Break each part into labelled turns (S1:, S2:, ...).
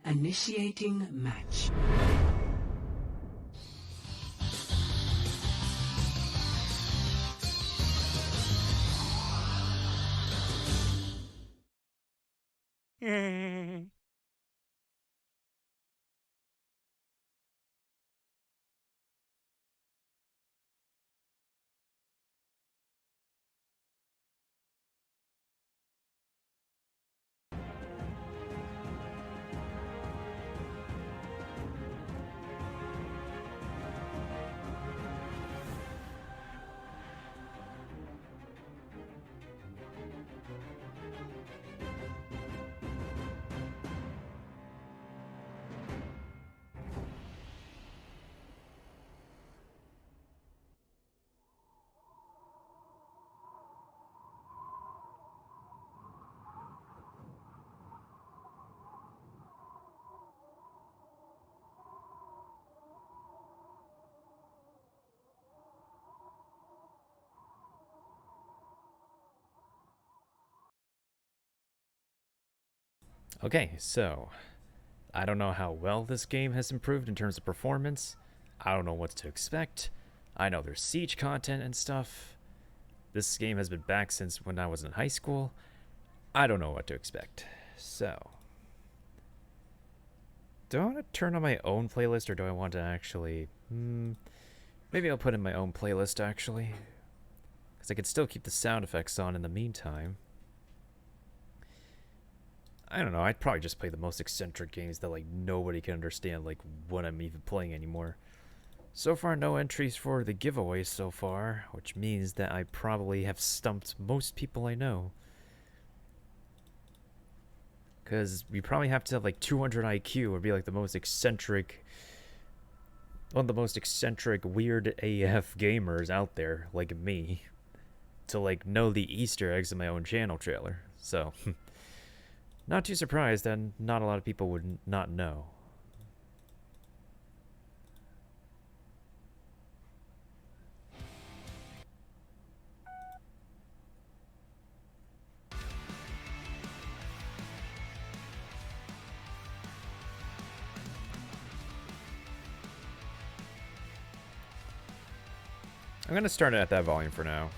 S1: Initiating match.
S2: Okay, so I don't know how well this game has improved in terms of performance. I don't know what to expect. I know there's Siege content and stuff. This game has been back since when I was in high school. I don't know what to expect. So, do I want to turn on my own playlist or do I want to actually... maybe I'll put in my own playlist actually. Because I can still keep the sound effects on in the meantime. I don't know, I'd probably just play the most eccentric games that like nobody can understand like what I'm even playing anymore. So far no entries for the giveaway so far, which means that I probably have stumped most people I know. Cause we probably have to have like 200 IQ or be like the most eccentric, one of the most eccentric weird AF gamers out there, like me, to like know the Easter eggs in my own channel trailer. So not too surprised that not a lot of people would not know. I'm gonna start it at that volume for now.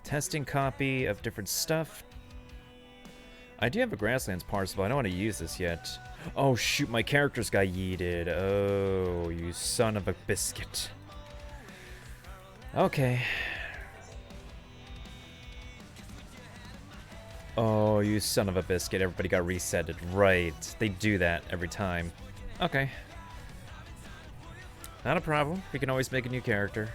S2: Testing copy of different stuff. I do have a Grasslands parcel, but I don't want to use this yet. Oh shoot, my characters got yeeted. Oh, you son of a biscuit. Okay. Oh, you son of a biscuit. Everybody got resetted. Right. They do that every time. Okay. Not a problem. We can always make a new character.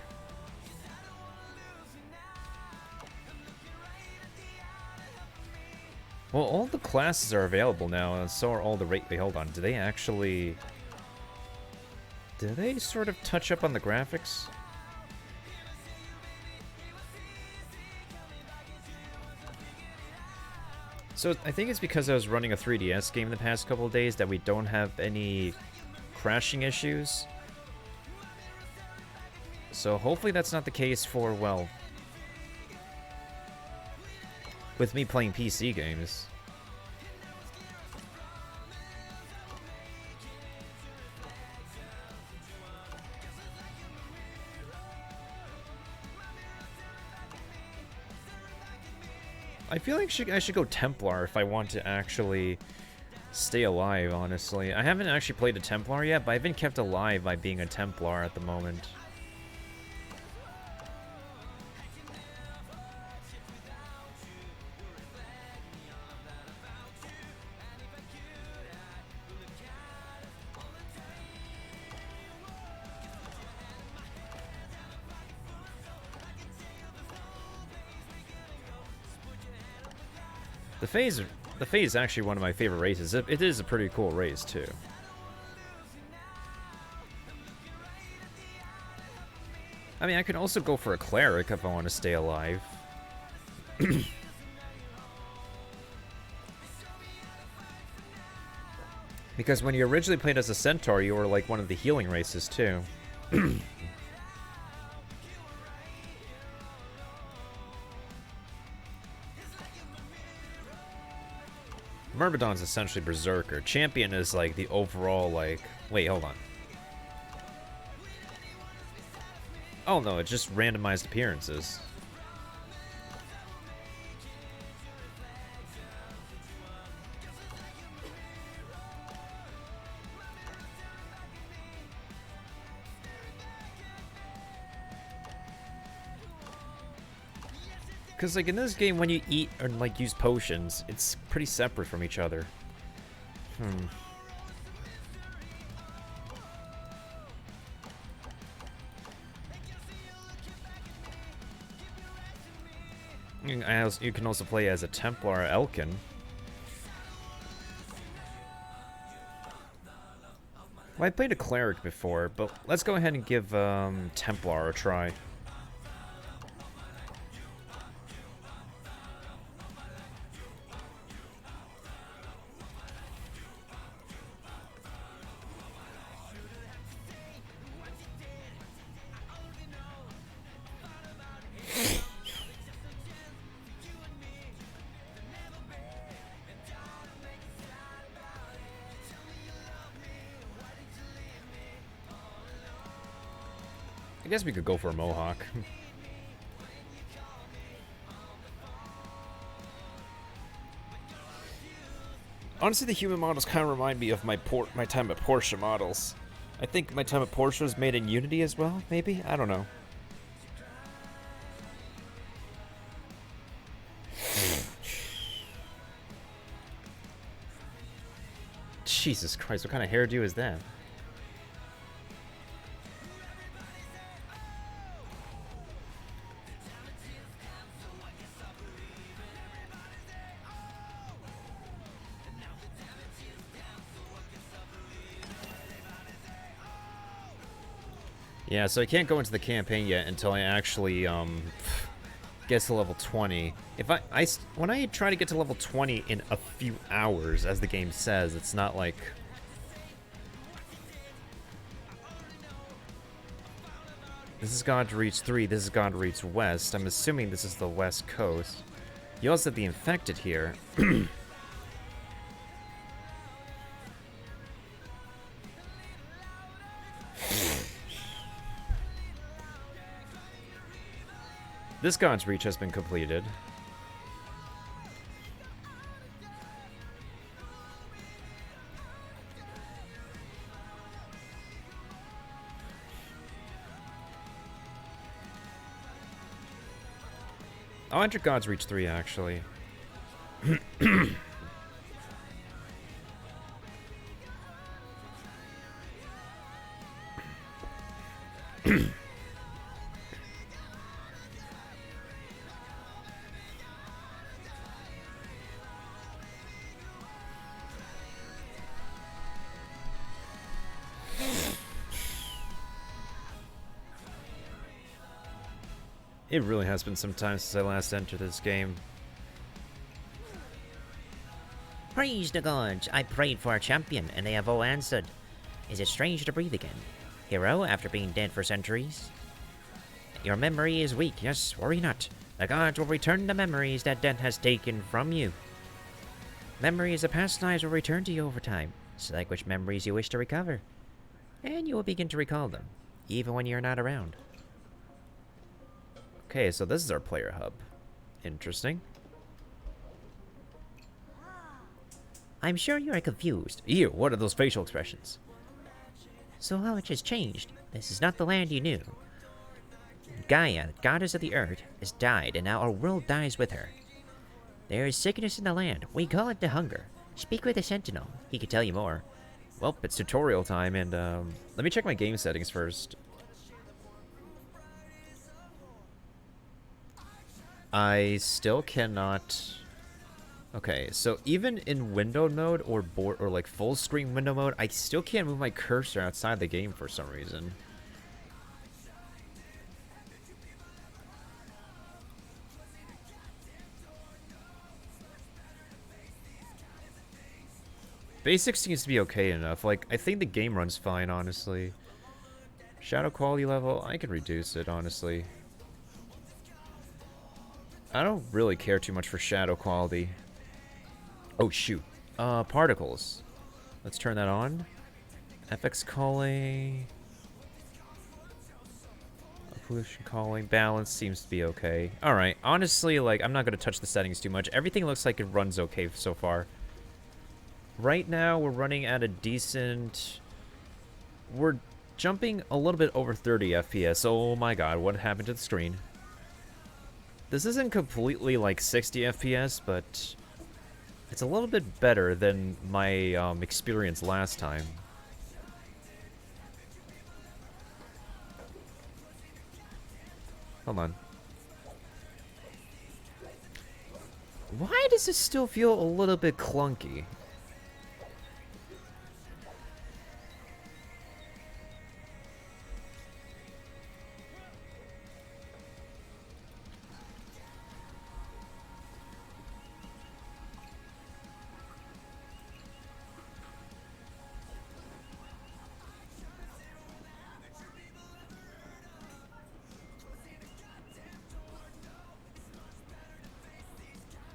S2: Well, all the classes are available now, and so are all the rate. Wait, hold on. Do they actually... Do they sort of touch up on the graphics? So I think it's because I was running a 3DS game the past couple of days that we don't have any crashing issues. So hopefully that's not the case for, well, with me playing PC games. I feel like I should go Templar if I want to actually stay alive, honestly. I haven't actually played a Templar yet, but I've been kept alive by being a Templar at the moment. The Fae is actually one of my favorite races. It is a pretty cool race, too. I mean, I could also go for a Cleric if I want to stay alive. Because when you originally played as a centaur, you were like one of the healing races too. Myrmidon's essentially Berserker. Champion is like the overall like... Wait, hold on. Oh no, it's just randomized appearances. Because, like, in this game, when you eat or, like, use potions, it's pretty separate from each other. You can also play as a Templar Elkin. Well, I played a Cleric before, but let's go ahead and give Templar a try. I guess we could go for a Mohawk. Honestly, the human models kind of remind me of my time at Porsche models. I think my time at Porsche was made in Unity as well, maybe? I don't know. Jesus Christ, what kind of hairdo is that? Yeah, so I can't go into the campaign yet until I actually get to level 20. When I try to get to level 20 in a few hours, as the game says, it's not like... This is God Reach 3, this is God Reach West. I'm assuming this is the West Coast. You also have the Infected here. This God's Reach has been completed. I'll enter God's Reach 3, actually. It really has been some time since I last entered this game.
S1: Praise the gods! I prayed for a champion, and they have all answered. Is it strange to breathe again? Hero, after being dead for centuries? Your memory is weak, yes, worry not. The gods will return the memories that death has taken from you. Memories of past lives will return to you over time. Select which memories you wish to recover. And you will begin to recall them, even when you're not around.
S2: Okay, so this is our player hub. Interesting.
S1: I'm sure you are confused.
S2: Ew, what are those facial expressions?
S1: So how much has changed? This is not the land you knew. Gaia, goddess of the earth, has died, and now our world dies with her. There is sickness in the land. We call it the hunger. Speak with the sentinel. He can tell you more.
S2: Well, it's tutorial time, and let me check my game settings first. I still cannot... Okay, so even in window mode or like full screen window mode, I still can't move my cursor outside the game for some reason. Basic seems to be okay enough. Like, I think the game runs fine, honestly. Shadow quality level, I can reduce it, honestly. I don't really care too much for shadow quality. Oh, shoot. Particles. Let's turn that on. FX calling. Pollution calling. Balance seems to be okay. Alright, honestly, like, I'm not going to touch the settings too much. Everything looks like it runs okay so far. Right now, we're running at a decent... We're jumping a little bit over 30 FPS. Oh my god, what happened to the screen? This isn't completely like 60 FPS, but it's a little bit better than my experience last time. Hold on. Why does this still feel a little bit clunky?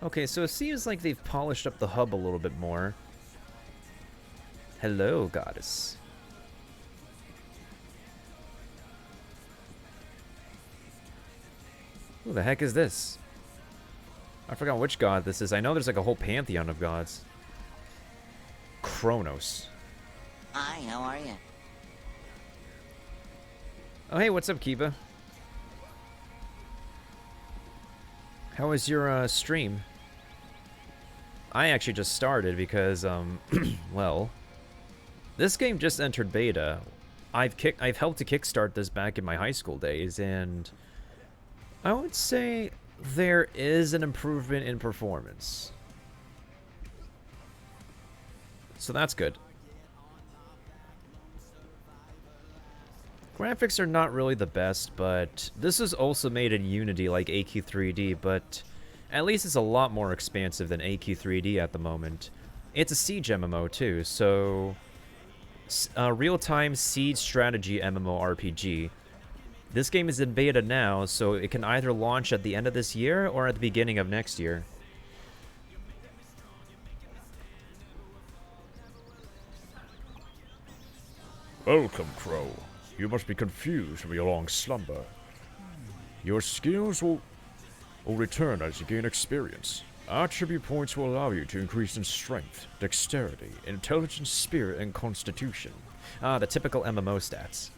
S2: Okay, so it seems like they've polished up the hub a little bit more. Hello, goddess. Who the heck is this? I forgot which god this is. I know there's like a whole pantheon of gods. Kronos.
S3: Hi, how are you?
S2: Oh, hey, what's up, Kiba? How was your stream? I actually just started because, well, this game just entered beta. I've helped to kickstart this back in my high school days, and I would say there is an improvement in performance. So that's good. Graphics are not really the best, but this is also made in Unity like AQ3D, but at least it's a lot more expansive than AQ3D at the moment. It's a Siege MMO too, so real-time Siege strategy MMORPG. This game is in beta now, so it can either launch at the end of this year or at the beginning of next year.
S4: Welcome, Crow. You must be confused from your long slumber. Your skills will return as you gain experience. Attribute points will allow you to increase in strength, dexterity, intelligence, spirit, and constitution.
S2: Ah, the typical MMO stats.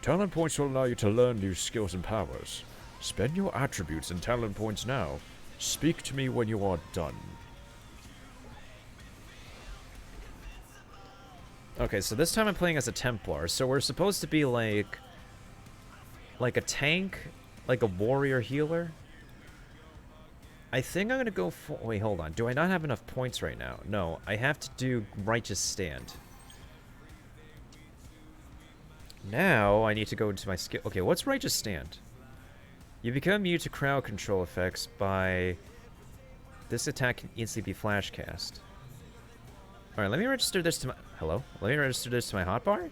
S4: Talent points will allow you to learn new skills and powers. Spend your attributes and talent points now. Speak to me when you are done.
S2: Okay, so this time I'm playing as a Templar, so we're supposed to be like a tank, like a warrior healer. I think I'm gonna go for... Wait, hold on. Do I not have enough points right now? No, I have to do Righteous Stand. Now I need to go into my skill... Okay, what's Righteous Stand? You become immune to crowd control effects by... This attack can instantly be flashcast. Alright, let me register this to my... Hello? Let me register this to my hotbar?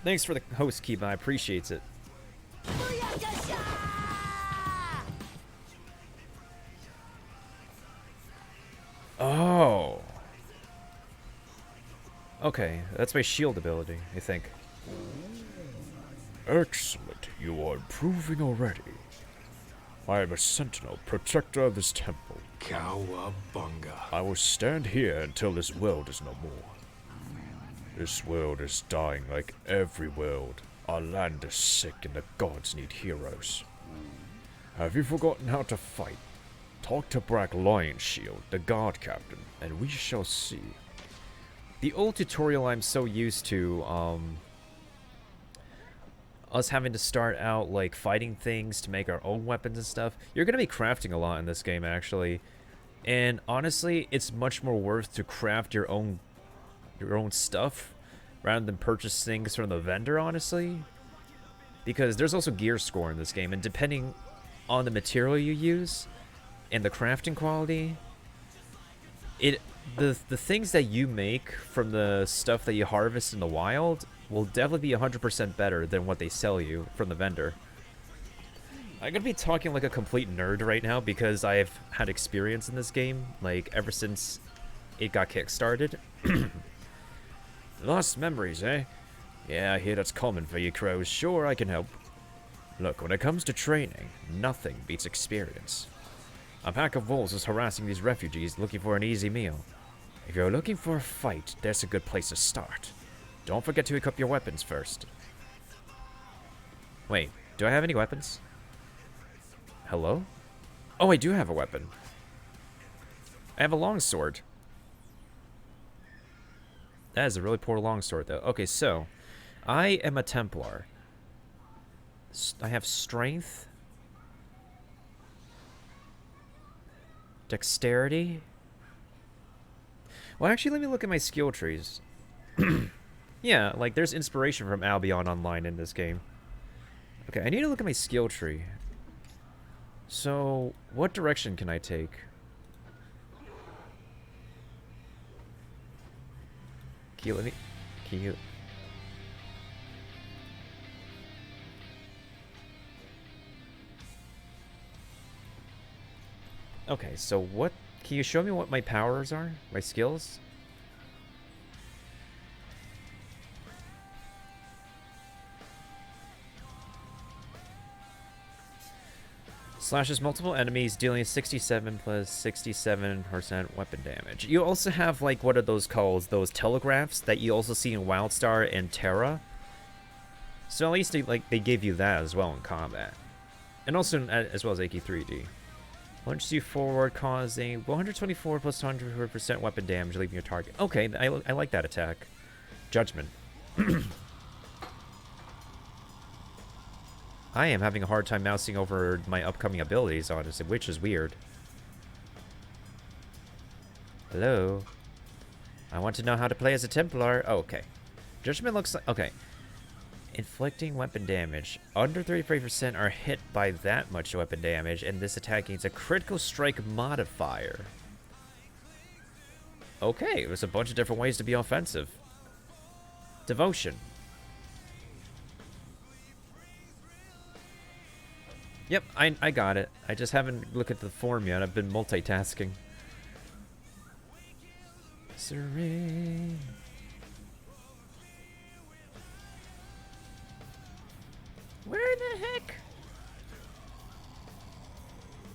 S2: Thanks for the host, Kiba. I appreciate it. Oh. Okay, that's my shield ability, I think.
S4: Excellent. You are improving already. I am a sentinel, protector of this temple.
S5: Cowabunga.
S4: I will stand here until this world is no more. This world is dying like every world. Our land is sick and the gods need heroes. Have you forgotten how to fight? Talk to Brack Lionshield, the guard captain, and we shall see.
S2: The old tutorial I'm so used to, us having to start out, like, fighting things to make our own weapons and stuff. You're gonna be crafting a lot in this game, actually. And honestly, it's much more worth to craft your own stuff rather than purchase things from the vendor, honestly. because there's also gear score in this game, and depending on the material you use and the crafting quality, the things that you make from the stuff that you harvest in the wild will definitely be 100% better than what they sell you from the vendor. I'm gonna be talking like a complete nerd right now because I've had experience in this game, like, ever since it got kickstarted.
S4: Lost memories, eh? Yeah, I hear that's common for you crows. Sure, I can help. Look, when it comes to training, nothing beats experience. A pack of wolves is harassing these refugees looking for an easy meal. If you're looking for a fight, there's a good place to start. Don't forget to equip your weapons first.
S2: Wait, do I have any weapons? Hello? Oh, I do have a weapon. I have a longsword. That is a really poor longsword, though. Okay, so I am a Templar. I have strength, dexterity. Well, actually, let me look at my skill trees. Yeah, like, there's inspiration from Albion Online in this game. Okay, I need to look at my skill tree. So, what direction can I take? Can you let me... Can you... Okay, so what... Can you show me what my powers are? My skills? Slashes multiple enemies, dealing 67 plus 67% weapon damage. You also have, like, what are those called? Those telegraphs that you also see in Wildstar and Terra. So at least they gave you that as well in combat. And also as well as AK3D. Launches you forward, causing 124 plus 100% weapon damage, leaving your target. Okay, I like that attack. Judgment. I am having a hard time mousing over my upcoming abilities, honestly, which is weird. Hello? I want to know how to play as a Templar. Oh, okay. Judgment looks like... Okay. Inflicting weapon damage. Under 33% are hit by that much weapon damage, and this attack gains a critical strike modifier. Okay, there's a bunch of different ways to be offensive. Devotion. Yep, I got it. I just haven't looked at the form yet. I've been multitasking. Serene. Where the heck?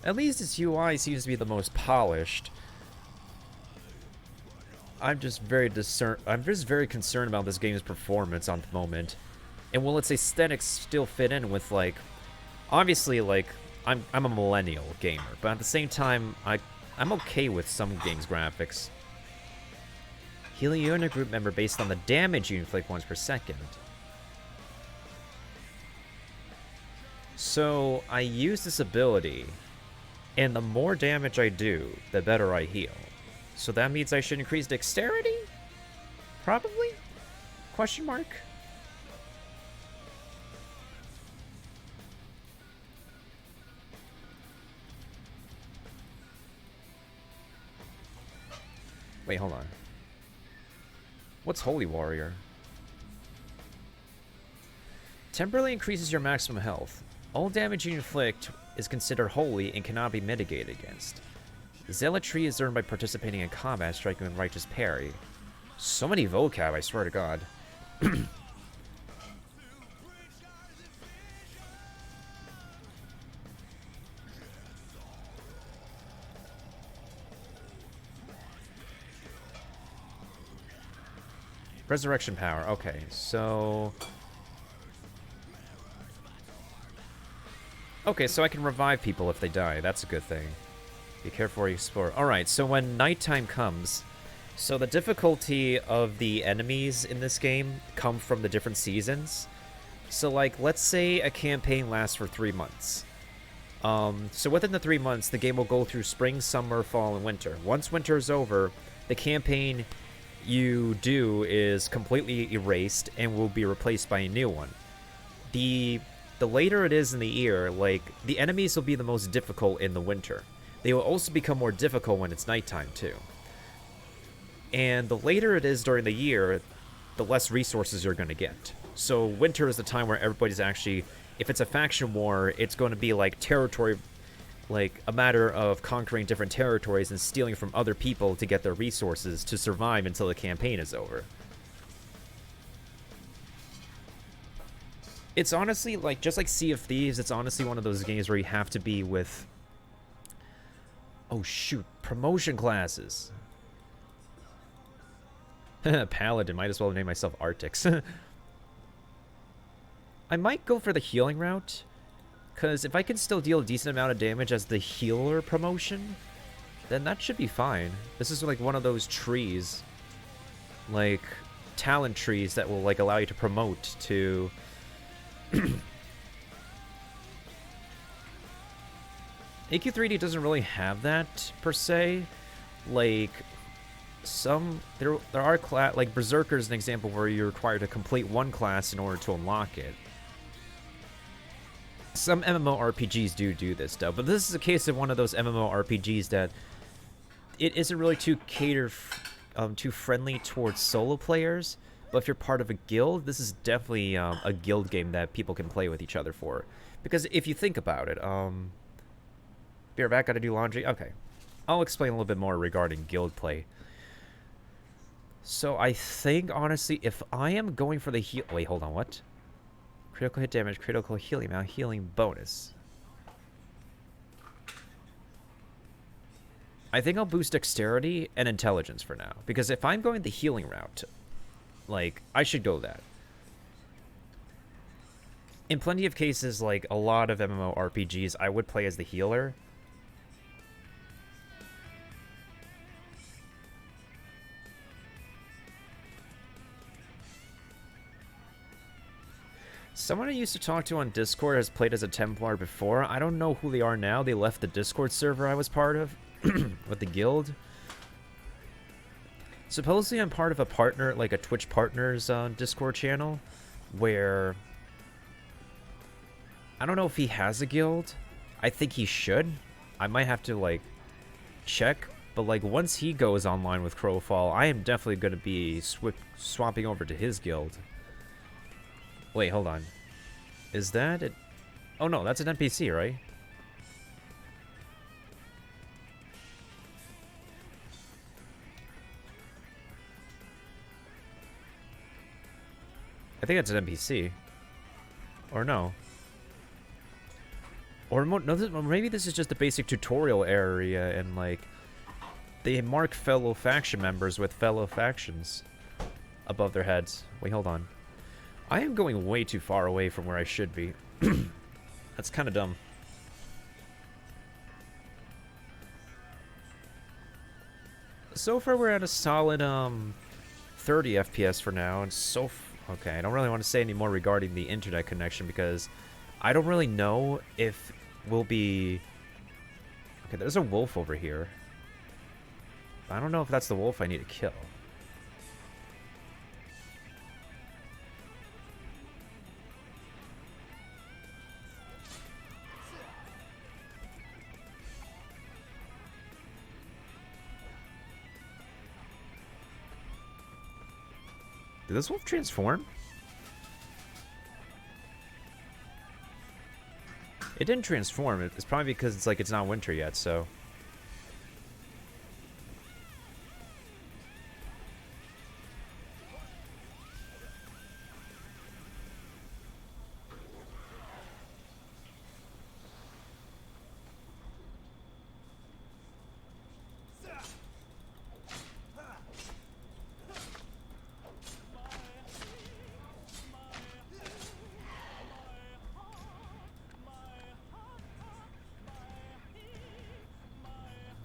S2: At least its UI seems to be the most polished. I'm just very concerned about this game's performance on the moment. And will its aesthetics still fit in with, like... Obviously, like, I'm a millennial gamer, but at the same time, I'm okay with some games' graphics. Healing you and a group member based on the damage you inflict once per second. So, I use this ability, and the more damage I do, the better I heal. So that means I should increase dexterity? Probably? Question mark? Wait, hold on. What's Holy Warrior? Temporarily increases your maximum health. All damage you inflict is considered holy and cannot be mitigated against. Zealotry is earned by participating in combat, striking with righteous parry. So many vocab, I swear to God. Resurrection power. Okay, so... Okay, so I can revive people if they die. That's a good thing. Be careful where you explore. Alright, so when nighttime comes... So the difficulty of the enemies in this game come from the different seasons. So, like, let's say a campaign lasts for 3 months. So within the 3 months, the game will go through spring, summer, fall, and winter. Once winter is over, the campaign you do is completely erased and will be replaced by a new one. The the later it is in the year, like, the enemies will be the most difficult in the winter. They will also become more difficult when it's nighttime, too. And the later it is during the year, the less resources you're going to get. So winter is the time where everybody's actually, if it's a faction war, it's going to be like territory, like a matter of conquering different territories and stealing from other people to get their resources to survive until the campaign is over. It's honestly, like, just like Sea of Thieves, it's honestly one of those games where you have to be with... Oh, shoot. Promotion classes. Paladin. Might as well name myself Artix. I might go for the healing route. Because if I can still deal a decent amount of damage as the healer promotion, then that should be fine. This is like one of those trees. Like, talent trees that will, like, allow you to promote to... AQ3D doesn't really have that per se. Like there are like Berserker is an example where you're required to complete one class in order to unlock it. Some MMORPGs do this stuff, but this is a case of one of those MMORPGs that it isn't really too too friendly towards solo players. But if you're part of a guild, this is definitely a guild game that people can play with each other for. Because if you think about it, be right back, gotta do laundry? Okay. I'll explain a little bit more regarding guild play. So I think, honestly, if I am going for the heal... Wait, hold on, what? Critical hit damage, critical healing amount, healing bonus. I think I'll boost dexterity and intelligence for now. Because if I'm going the healing route... Like, I should go that. In plenty of cases, like, a lot of MMORPGs, I would play as the healer. Someone I used to talk to on Discord has played as a Templar before. I don't know who they are now. They left the Discord server I was part of with the guild. Supposedly I'm part of a partner, like a Twitch Partners Discord channel, where... I don't know if he has a guild. I think he should. I might have to, like, check. But, like, once he goes online with Crowfall, I am definitely going to be swapping over to his guild. Wait, hold on. Is that it? Oh, no, that's an NPC, right? I think that's an NPC. Or no. Or no, maybe this is just a basic tutorial area and, like, they mark fellow faction members with fellow factions above their heads. Wait, hold on. I am going way too far away from where I should be. That's kind of dumb. So far, we're at a solid 30 FPS for now, and okay, I don't really want to say any more regarding the internet connection because I don't really know if we'll be... Okay, there's a wolf over here. I don't know if that's the wolf I need to kill. Did this wolf transform? It didn't transform. It's probably because it's like it's not winter yet, so...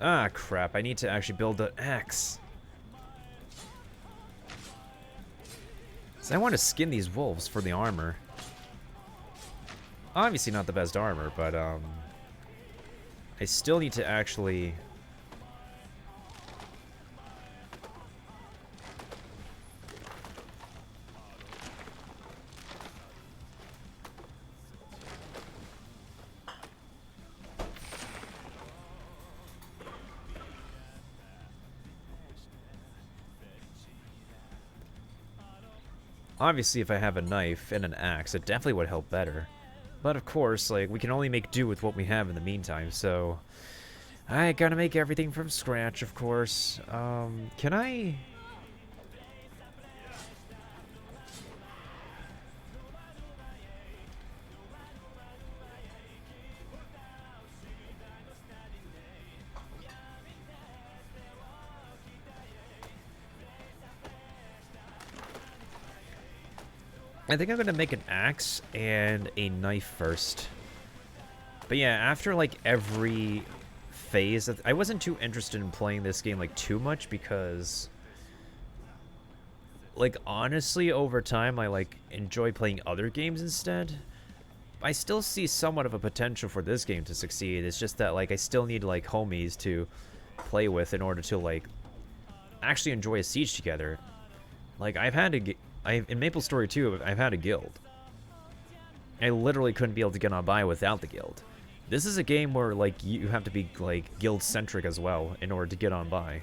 S2: Ah, crap. I need to actually build an axe. So I want to skin these wolves for the armor. Obviously not the best armor, but, I still need to actually... Obviously, if I have a knife and an axe, it definitely would help better. But of course, like, we can only make do with what we have in the meantime, so... I gotta make everything from scratch, of course. Can I... I think I'm gonna make an axe and a knife first. But yeah, after like every phase, I wasn't too interested in playing this game like too much because, like, honestly, over time I like enjoy playing other games instead. I still see somewhat of a potential for this game to succeed. It's just that like I still need like homies to play with in order to like actually enjoy a siege together. Like I've had a in MapleStory 2, I've had a guild. I literally couldn't be able to get on by without the guild. This is a game where, like, you have to be, like, guild-centric as well in order to get on by.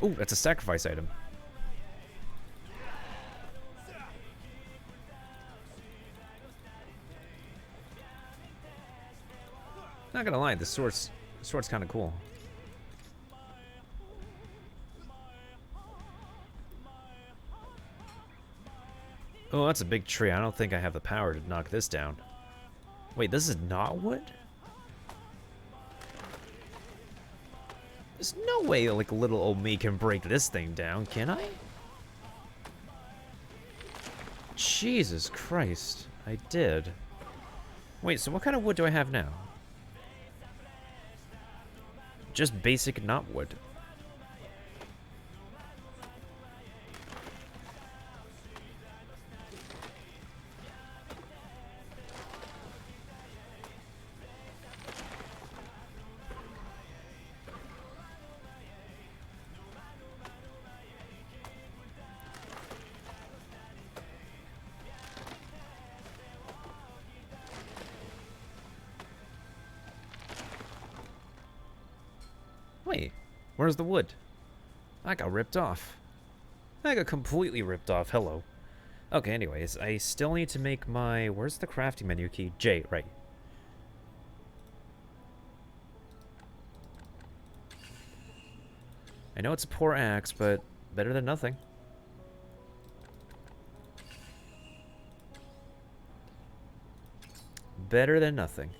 S2: Ooh, that's a sacrifice item. Not gonna lie, the sword's kind of cool. Oh, that's a big tree. I don't think I have the power to knock this down. Wait, this is not wood? There's no way like little old me can break this thing down, can I? Jesus Christ, I did. Wait, so what kind of wood do I have now? Just basic knotwood. Wait, where's the wood? I got ripped off. I got completely ripped off. Hello. Okay, anyways, I still need to make my... Where's the crafting menu key? J, right. I know it's a poor axe, but better than nothing. Better than nothing.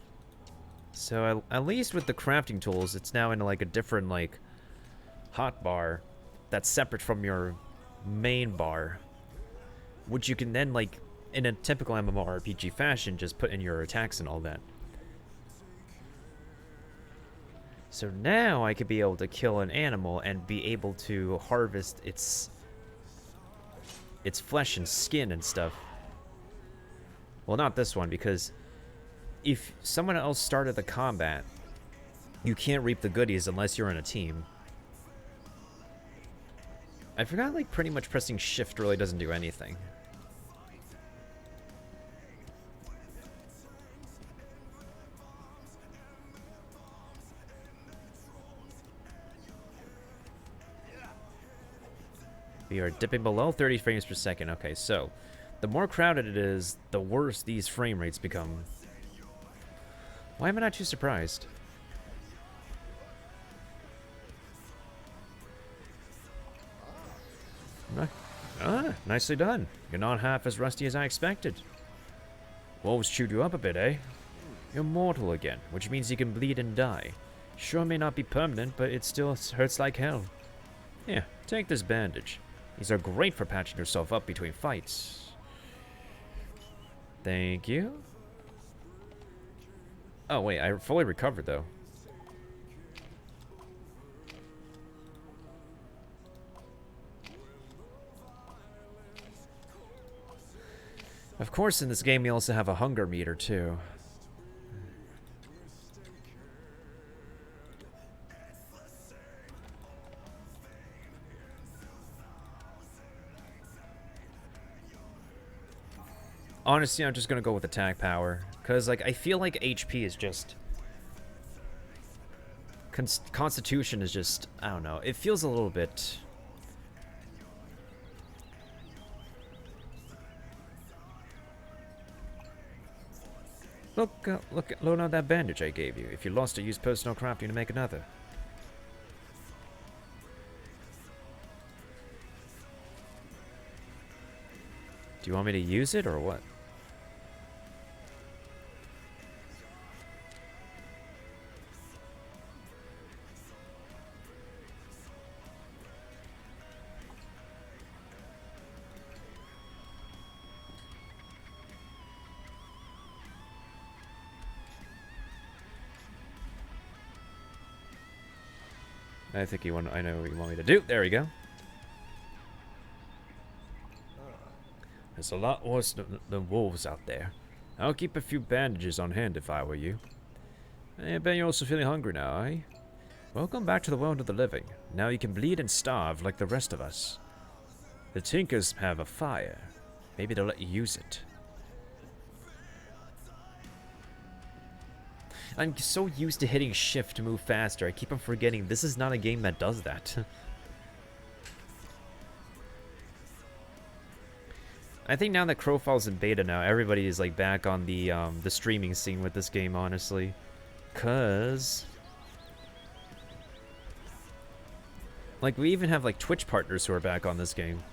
S2: So at least with the crafting tools, it's now in like a different like hotbar that's separate from your main bar, which you can then like in a typical MMORPG fashion just put in your attacks and all that. So now I could be able to kill an animal and be able to harvest its flesh and skin and stuff. Well, not this one, because if someone else started the combat, you can't reap the goodies unless you're in a team. I forgot, like, pretty much pressing shift really doesn't do anything. We are dipping below 30 frames per second. Okay, so the more crowded it is, the worse these frame rates become. Why am I not too surprised? Ah, nicely done. You're not half as rusty as I expected. Wolves chewed you up a bit, eh? You're mortal again, which means you can bleed and die. Sure may not be permanent, but it still hurts like hell. Here, take this bandage. These are great for patching yourself up between fights. Thank you. Oh, wait, I fully recovered, though. Of course, in this game, we also have a hunger meter, too. Honestly, I'm just gonna go with attack power. Because, like, I feel like HP is just... Constitution is just... I don't know. It feels a little bit... Look, loan out that bandage I gave you. If you lost it, use personal crafting to make another. Do you want me to use it, or what? I know what you want me to do. There we go. There's a lot worse than wolves out there. I'll keep a few bandages on hand if I were you. I bet you're also feeling hungry now, eh? Welcome back to the world of the living. Now you can bleed and starve like the rest of us. The Tinkers have a fire. Maybe they'll let you use it. I'm so used to hitting shift to move faster. I keep on forgetting this is not a game that does that. I think now that Crowfall's in beta now, everybody is like back on the streaming scene with this game, honestly. 'Cause like we even have like Twitch partners who are back on this game.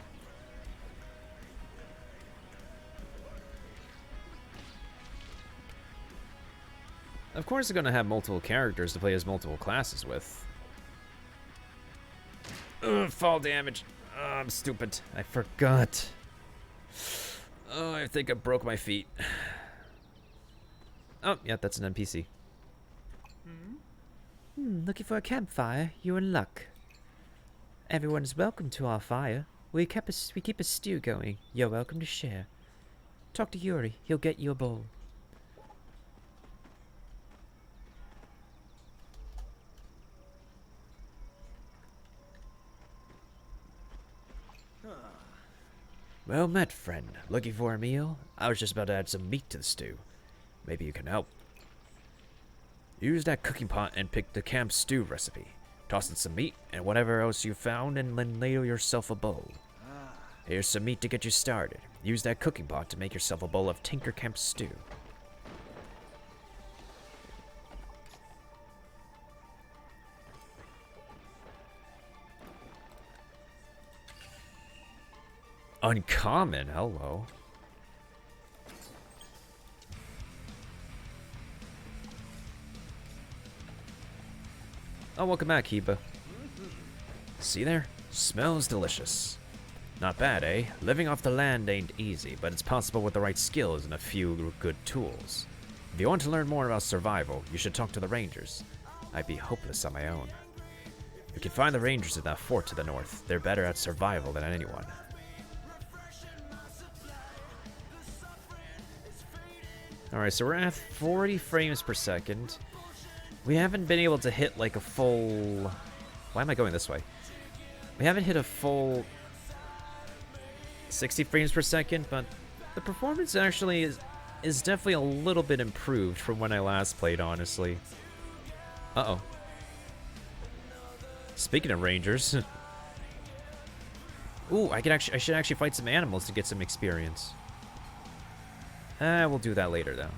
S2: Of course, they're gonna have multiple characters to play as multiple classes with. Ugh, fall damage. Oh, I'm stupid. I forgot. Oh, I think I broke my feet. Oh, yeah, that's an NPC. Looking for a campfire? You're in luck. Everyone's welcome to our fire. We keep a stew going. You're welcome to share. Talk to Yuri. He'll get you a bowl. Well met, friend. Looking for a meal? I was just about to add some meat to the stew. Maybe you can help. Use that cooking pot and pick the camp stew recipe. Toss in some meat and whatever else you found and then ladle yourself a bowl. Here's some meat to get you started. Use that cooking pot to make yourself a bowl of Tinker Camp stew. Uncommon, hello. Oh, welcome back, Kiba. See there? Smells delicious. Not bad, eh? Living off the land ain't easy, but it's possible with the right skills and a few good tools. If you want to learn more about survival, you should talk to the Rangers. I'd be hopeless on my own. You can find the Rangers in that fort to the north. They're better at survival than anyone. Alright, so we're at 40 frames per second. We haven't been able to hit like a full... Why am I going this way? We haven't hit a full 60 frames per second, but the performance actually is definitely a little bit improved from when I last played, honestly. Uh-oh. Speaking of Rangers... Ooh, I should actually fight some animals to get some experience. We'll do that later, though.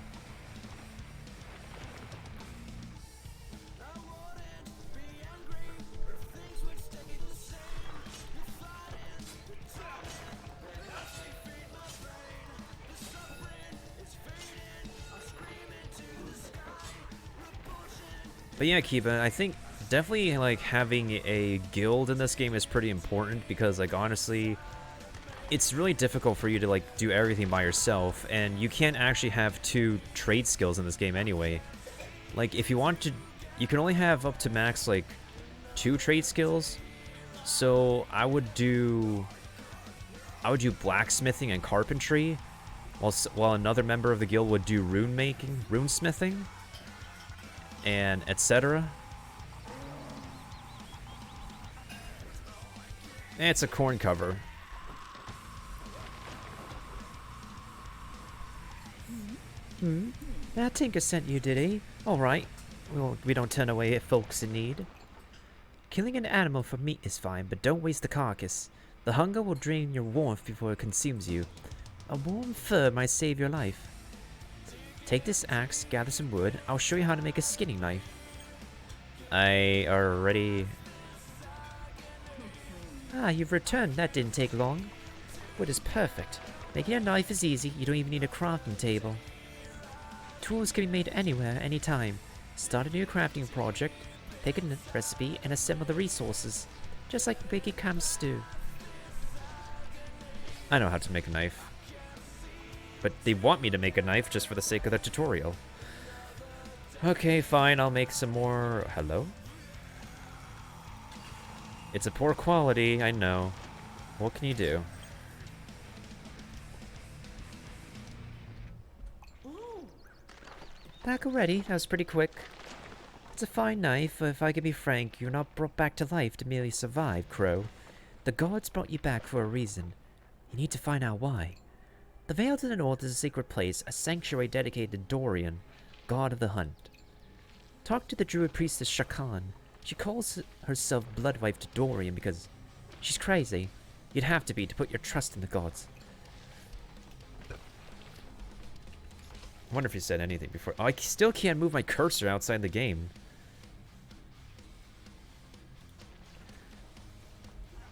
S2: But yeah, Kiba, I think definitely, like, having a guild in this game is pretty important because, like, honestly... It's really difficult for you to, like, do everything by yourself, and you can't actually have 2 trade skills in this game anyway. Like, if you want to... You can only have up to max, like, 2 trade skills. So, I would do blacksmithing and carpentry, while another member of the guild would do runesmithing, and etc. It's a corn cover.
S1: That Tinker sent you, did he? Alright. We don't turn away folks in need. Killing an animal for meat is fine, but don't waste the carcass. The hunger will drain your warmth before it consumes you. A warm fur might save your life. Take this axe, gather some wood. I'll show you how to make a skinning knife. I already... Ah, you've returned. That didn't take long. Wood is perfect. Making a knife is easy. You don't even need a crafting table. Tools can be made anywhere, anytime. Start a new crafting project, pick a recipe, and assemble the resources. Just like making cam stew.
S2: I know how to make a knife. But they want me to make a knife just for the sake of the tutorial. Okay, fine, I'll make some more... Hello? It's a poor quality, I know. What can you do?
S1: Back already? That was pretty quick. It's a fine knife, but if I can be frank, you're not brought back to life to merely survive, Crow. The gods brought you back for a reason. You need to find out why. The Vale to the north is a sacred place, a sanctuary dedicated to Dorian, god of the hunt. Talk to the druid priestess Shakan. She calls herself Bloodwife to Dorian because she's crazy. You'd have to be to put your trust in the gods.
S2: I wonder if he said anything before. Oh, I still can't move my cursor outside the game.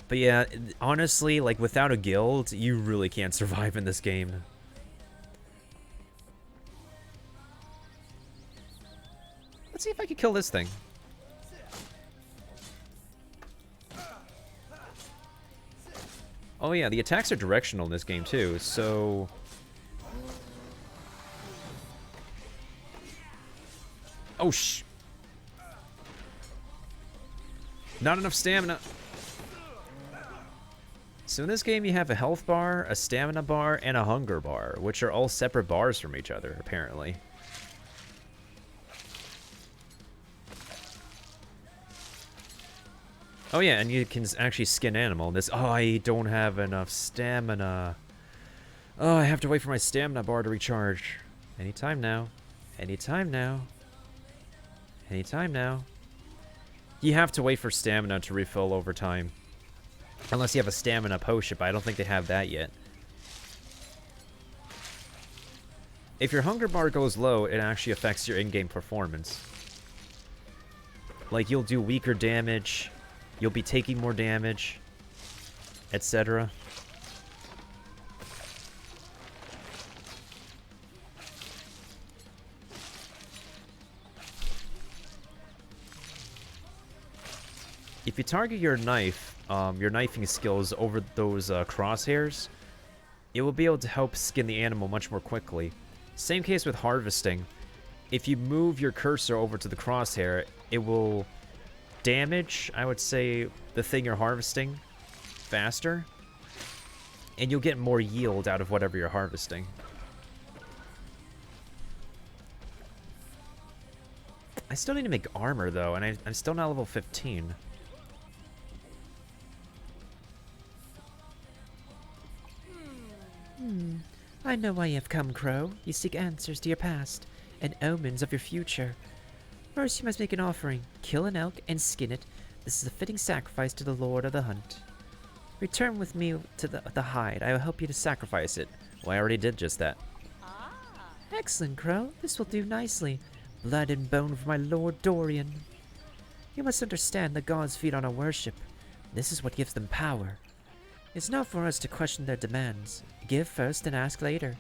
S2: But yeah, honestly, like, without a guild, you really can't survive in this game. Let's see if I can kill this thing. Oh yeah, the attacks are directional in this game too, so... Oh, not enough stamina. So in this game you have a health bar, a stamina bar, and a hunger bar, which are all separate bars from each other, apparently. Oh yeah, and you can actually skin animal in this. Oh, I don't have enough stamina. Oh, I have to wait for my stamina bar to recharge. Anytime now. Anytime now. Anytime now. You have to wait for stamina to refill over time. Unless you have a stamina potion, but I don't think they have that yet. If your hunger bar goes low, it actually affects your in-game performance. Like, you'll do weaker damage, you'll be taking more damage, etc. If you target your knife, your knifing skills over those crosshairs, it will be able to help skin the animal much more quickly. Same case with harvesting. If you move your cursor over to the crosshair, it will damage, I would say, the thing you're harvesting faster, and you'll get more yield out of whatever you're harvesting. I still need to make armor, though, and I'm still not level 15.
S1: I know why you have come, Crow. You seek answers to your past and omens of your future. First, you must make an offering, kill an elk, and skin it. This is a fitting sacrifice to the Lord of the Hunt. Return with me to the hide. I will help you to sacrifice it.
S2: Well, I already did just that.
S1: Excellent, Crow. This will do nicely. Blood and bone for my Lord Dorian. You must understand the gods feed on our worship. This is what gives them power. It's not for us to question their demands. Give first and ask later.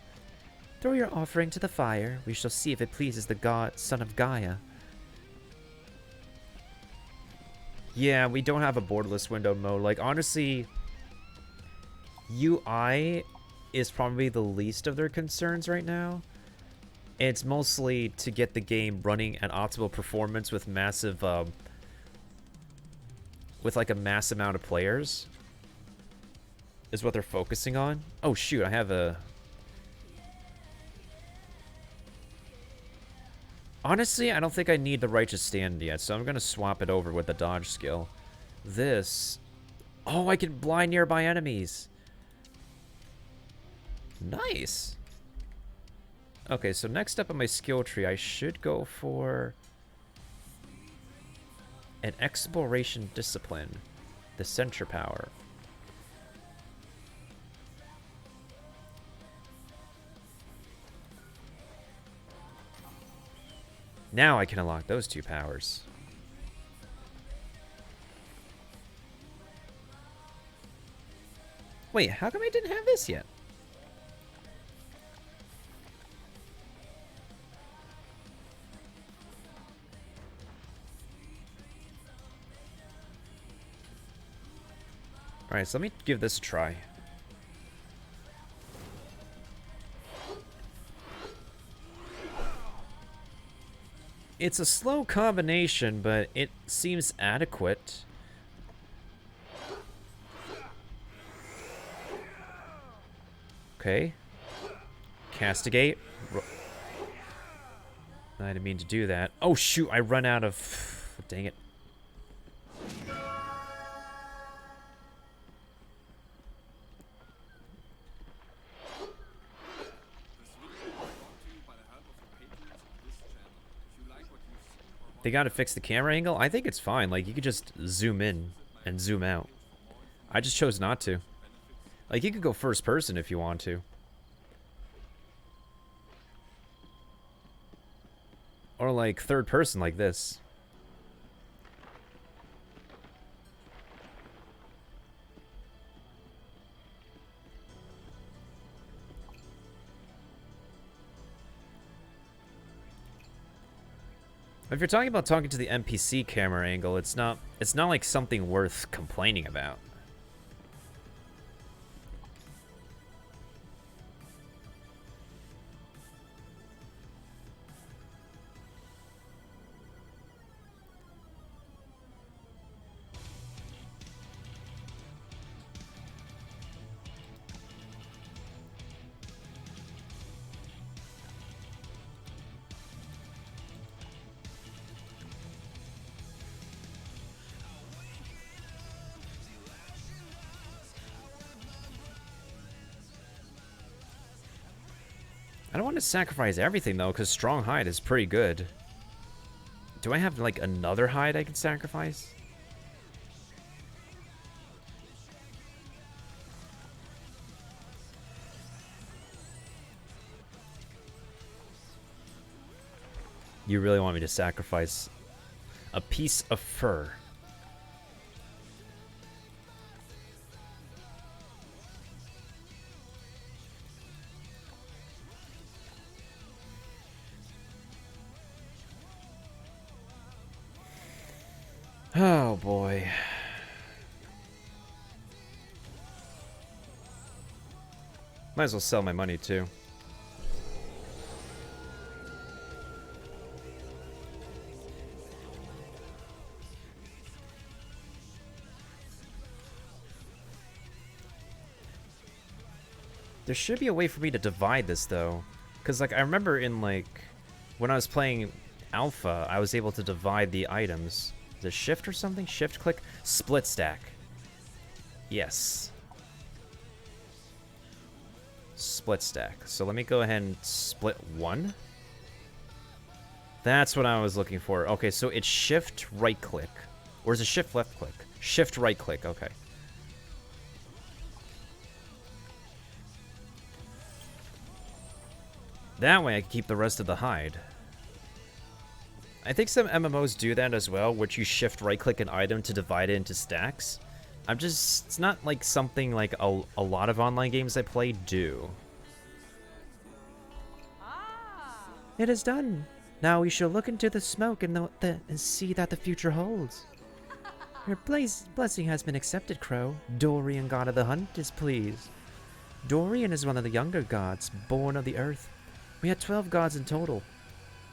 S1: Throw your offering to the fire. We shall see if it pleases the god, son of Gaia.
S2: Yeah, we don't have a borderless window mode. Like, honestly, UI is probably the least of their concerns right now. It's mostly to get the game running at optimal performance with massive, with like a mass amount of players, is what they're focusing on. Oh shoot, I have a... Honestly, I don't think I need the Righteous Stand yet, so I'm gonna swap it over with the dodge skill. This... Oh, I can blind nearby enemies! Nice! Okay, so next up on my skill tree, I should go for an exploration discipline, the center power. Now I can unlock those two powers. Wait, how come I didn't have this yet? Alright, so let me give this a try. It's a slow combination, but it seems adequate. Okay. Castigate. I didn't mean to do that. Oh shoot, I run out of... Dang it. They gotta fix the camera angle? I think it's fine. Like, you could just zoom in and zoom out. I just chose not to. Like, you could go first person if you want to. Or, like, third person like this. If you're talking about talking to the NPC camera angle, it's not like something worth complaining about. I don't want to sacrifice everything, though, because strong hide is pretty good. Do I have, like, another hide I can sacrifice? You really want me to sacrifice a piece of fur? Oh boy. Might as well sell my money too. There should be a way for me to divide this though. Cause like I remember in like when I was playing alpha, I was able to divide the items. Is it shift or something? Shift click? Split stack. Yes. Split stack. So let me go ahead and split one. That's what I was looking for. Okay, so it's shift right click. Or is it shift left click? Shift right click, okay. That way I can keep the rest of the hide. I think some MMOs do that as well, which you shift right-click an item to divide it into stacks. It's not like something like a lot of online games I play do. It is done. Now we shall look into the smoke and see that the future holds. Your blessing has been accepted, Crow. Dorian, god of the hunt, is pleased. Dorian is one of the younger gods, born of the earth. We had 12 gods in total.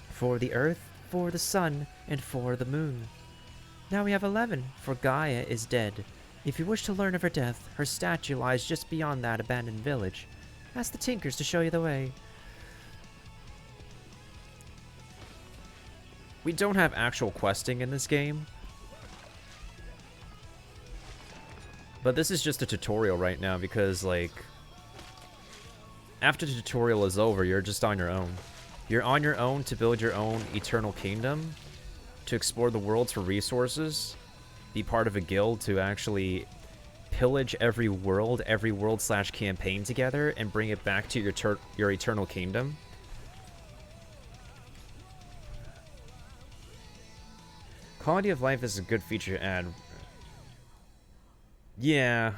S2: For the earth, for the sun, and for the moon. Now we have 11, for Gaia is dead. If you wish to learn of her death, her statue lies just beyond that abandoned village. Ask the Tinkers to show you the way. We don't have actual questing in this game. But this is just a tutorial right now because, like, after the tutorial is over, you're just on your own. You're on your own to build your own eternal kingdom, to explore the worlds for resources, be part of a guild to actually pillage every world slash campaign together and bring it back to your eternal kingdom. Quality of life is a good feature to add. Yeah.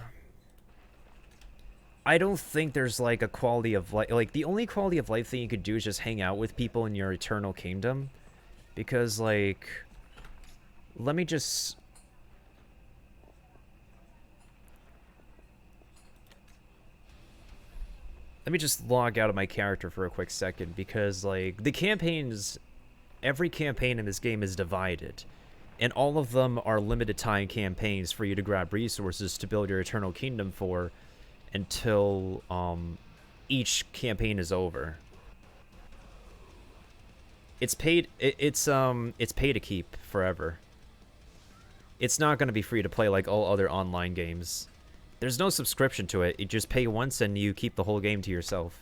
S2: I don't think there's like a quality of life. Like, the only quality of life thing you could do is just hang out with people in your eternal kingdom. Because, like, let me just... Let me just log out of my character for a quick second, because, like, the campaigns... Every campaign in this game is divided. And all of them are limited time campaigns for you to grab resources to build your eternal kingdom for until each campaign is over. It's paid it's pay to keep forever. It's not going to be free to play like all other online games. There's no subscription to it. You just pay once and you keep the whole game to yourself.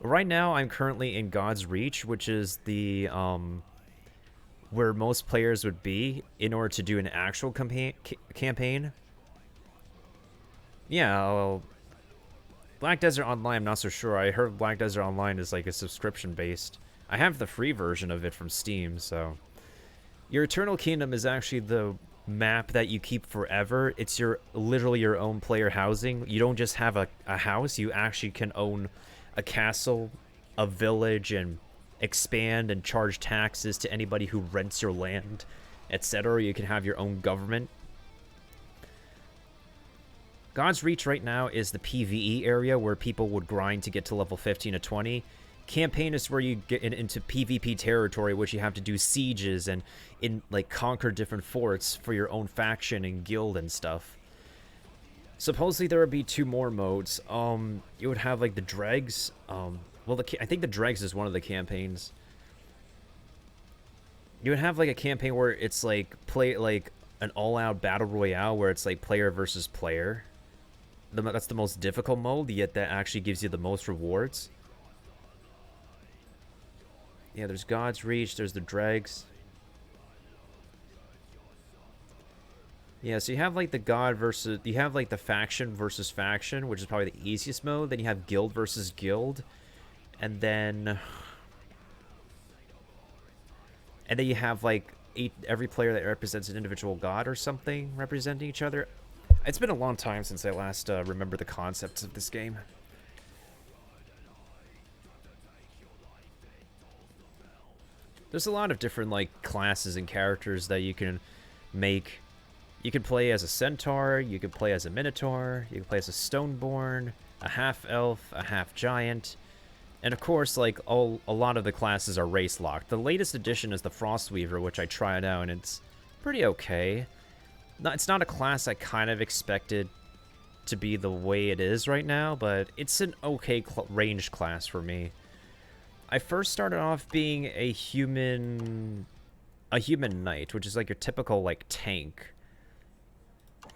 S2: Right now I'm currently in God's Reach, which is the where most players would be in order to do an actual campaign. Yeah, well, Black Desert Online, I'm not so sure. I heard Black Desert Online is like a subscription-based. I have the free version of it from Steam, so... Your Eternal Kingdom is actually the map that you keep forever. It's literally your own player housing. You don't just have a house, you actually can own a castle, a village, and expand and charge taxes to anybody who rents your land, etc. You can have your own government. God's Reach right now is the PvE area where people would grind to get to level 15 to 20. Campaign is where you get into PvP territory, which you have to do sieges and like conquer different forts for your own faction and guild and stuff. Supposedly there would be 2 more modes. You would have like the dregs. Well, I think the dregs is one of the campaigns. You would have like a campaign where it's like an all-out battle royale where it's like player versus player. That's the most difficult mode, yet that actually gives you the most rewards. Yeah, there's God's Reach, there's the dregs. Yeah, so you have like you have like the faction versus faction, which is probably the easiest mode. Then you have guild versus guild. And then you have like every player that represents an individual god or something representing each other. It's been a long time since I last remember the concepts of this game. There's a lot of different like classes and characters that you can make. You can play as a centaur, you can play as a minotaur, you can play as a stoneborn, a half-elf, a half-giant. And of course, like, a lot of the classes are race locked. The latest addition is the Frostweaver, which I tried out, and it's pretty okay. It's not a class I kind of expected to be the way it is right now, but it's an okay ranged class for me. I first started off being a human knight, which is like your typical like tank.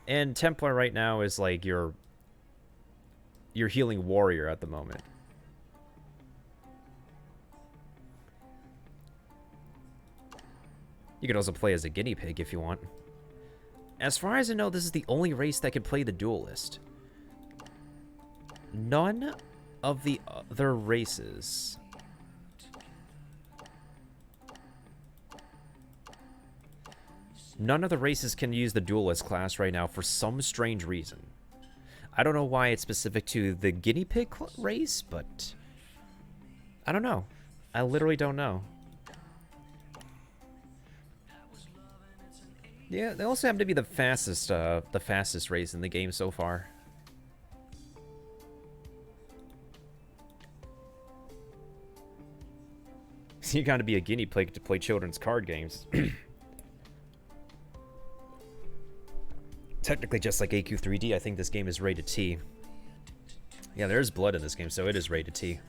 S2: And Templar right now is like your healing warrior at the moment. You can also play as a guinea pig if you want. As far as I know, this is the only race that can play the duelist. None of the other races. None of the races can use the duelist class right now for some strange reason. I don't know why it's specific to the guinea pig race, but I don't know. I literally don't know. Yeah, they also happen to be the fastest race in the game so far. You gotta be a guinea pig to play children's card games. Technically, just like AQ3D, I think this game is rated T. Yeah, there's blood in this game, so it is rated T.